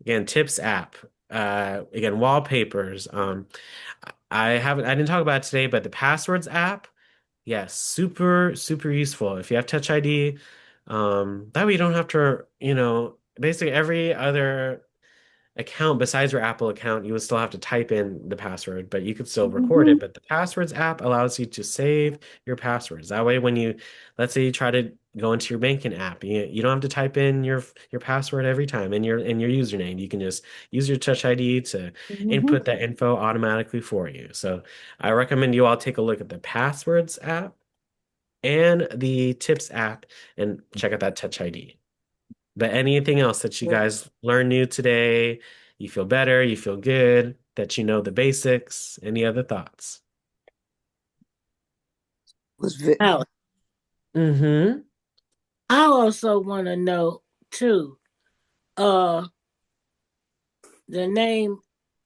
Again, Tips app. Again, wallpapers. I didn't talk about it today, but the passwords app, yes, super, super useful. If you have Touch ID, that way you don't have to, basically every other account besides your Apple account, you would still have to type in the password, but you could still record Mhm. it. But the passwords app allows you to save your passwords. That way, let's say you try to go into your banking app, you don't have to type in your password every time and your username. You can just use your Touch ID to Mhm. input that info automatically for you. So I recommend you all take a look at the passwords app and the Tips app and check out that Touch ID. But anything else that you guys learned new today, you feel better, you feel good, that you know the basics, any other thoughts? Was vi- Now, Mm-hmm. I also want to know too, uh, the name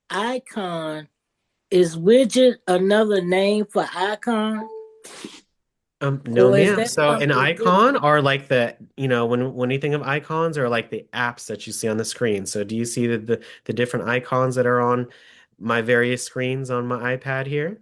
icon, is widget another name for icon? No, Or is ma'am. that So an something icon different? are like when you think of icons are like the apps that you see on the screen. So do you see the different icons that are on my various screens on my iPad here?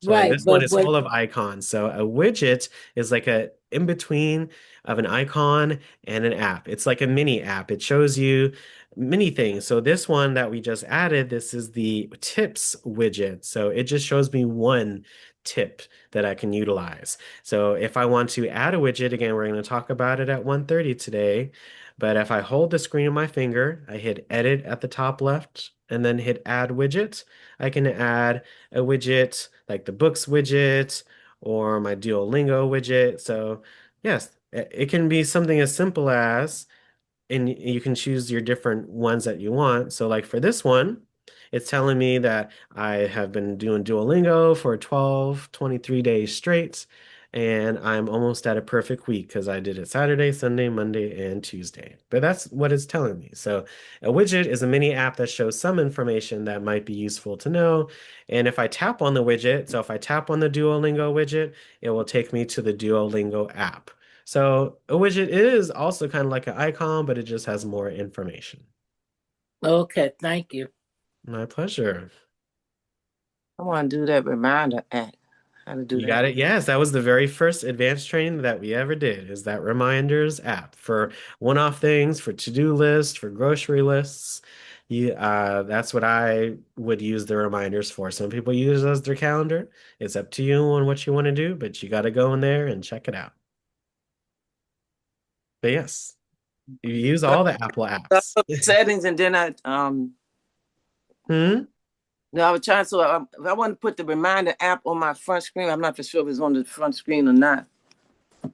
So like Right, this one but is what full of icons. So a widget is like a in between of an icon and an app. It's like a mini app. It shows you many things. So this one that we just added, this is the tips widget. So it just shows me one tip that I can utilize. So if I want to add a widget, again, we're going to talk about it at 1:30 today. But if I hold the screen on my finger, I hit edit at the top left and then hit add widget, I can add a widget like the books widget or my Duolingo widget. So yes, it can be something as simple as and you can choose your different ones that you want. So like for this one, it's telling me that I have been doing Duolingo for 12, 23 days straight, and I'm almost at a perfect week because I did it Saturday, Sunday, Monday, and Tuesday. But that's what it's telling me. So a widget is a mini app that shows some information that might be useful to know. And if I tap on the widget, so if I tap on the Duolingo widget, it will take me to the Duolingo app. So a widget is also kind of like an icon, but it just has more information. okay, thank you. My pleasure. I want to do that reminder act. How to do You that? got it. Yes, that was the very first advanced training that we ever did, is that reminders app for one-off things, for to-do lists, for grocery lists. That's what I would use the reminders for. Some people use it as their calendar. It's up to you on what you want to do, but you got to go in there and check it out. But yes, you use So all the Apple I apps. put settings and then Hmm? no, I was trying. So if I want to put the reminder app on my front screen, I'm not for sure if it's on the front screen or not.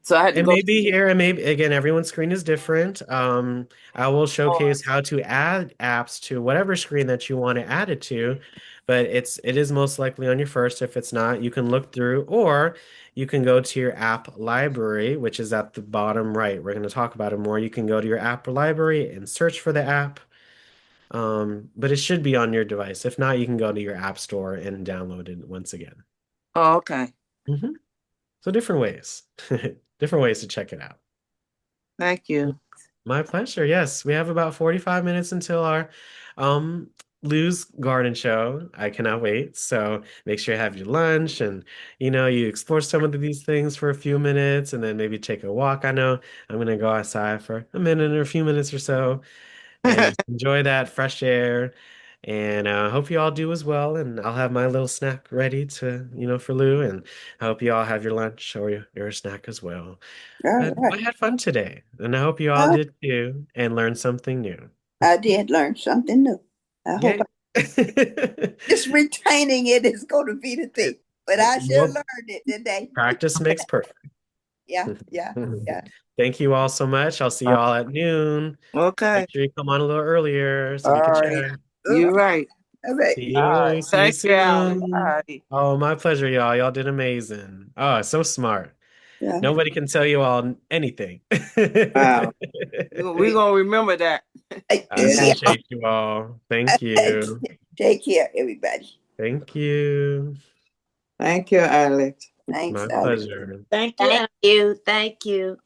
So I had to It go. may be here, and maybe again, everyone's screen is different. I will showcase how to add apps to whatever screen that you want to add it to, but it is most likely on your first. If it's not, you can look through, or you can go to your app library, which is at the bottom right. We're going to talk about it more. You can go to your app library and search for the app, but it should be on your device. If not, you can go to your app store and download it once again. Oh, okay. Mhm. So different ways, different ways to check it out. Thank you. My pleasure. Yes, we have about 45 minutes until our um Lou's garden show. I cannot wait. So make sure you have your lunch and you explore some of these things for a few minutes and then maybe take a walk. I know I'm gonna go outside for a minute or a few minutes or so and just enjoy that fresh air. And hope you all do as well. And I'll have my little snack ready for Lou. And I hope you all have your lunch or your snack as well. All But right. I had fun today, and I hope you all Uh, did too, and learned something new. I did learn something new. I hope Yay. just retaining it is going to be the thing. But I sure Well, learned it today. practice makes perfect. yeah. Thank you all so much. I'll see you all at noon. Okay. Make sure you come on a little earlier so All we can right. chat. You're Okay. right. All right. All right. See you Thank you, Alex. All soon. right. Oh, my pleasure, y'all. Y'all did amazing. Oh, so smart. Yeah. Nobody can tell you all anything. Wow. We're going to remember that. I Yeah. Yeah. appreciate you all. Thank you. Take care, everybody. Thank you. Thank you, Alex. Thanks, My Alex. pleasure. Thank you. Thank you. Thank you.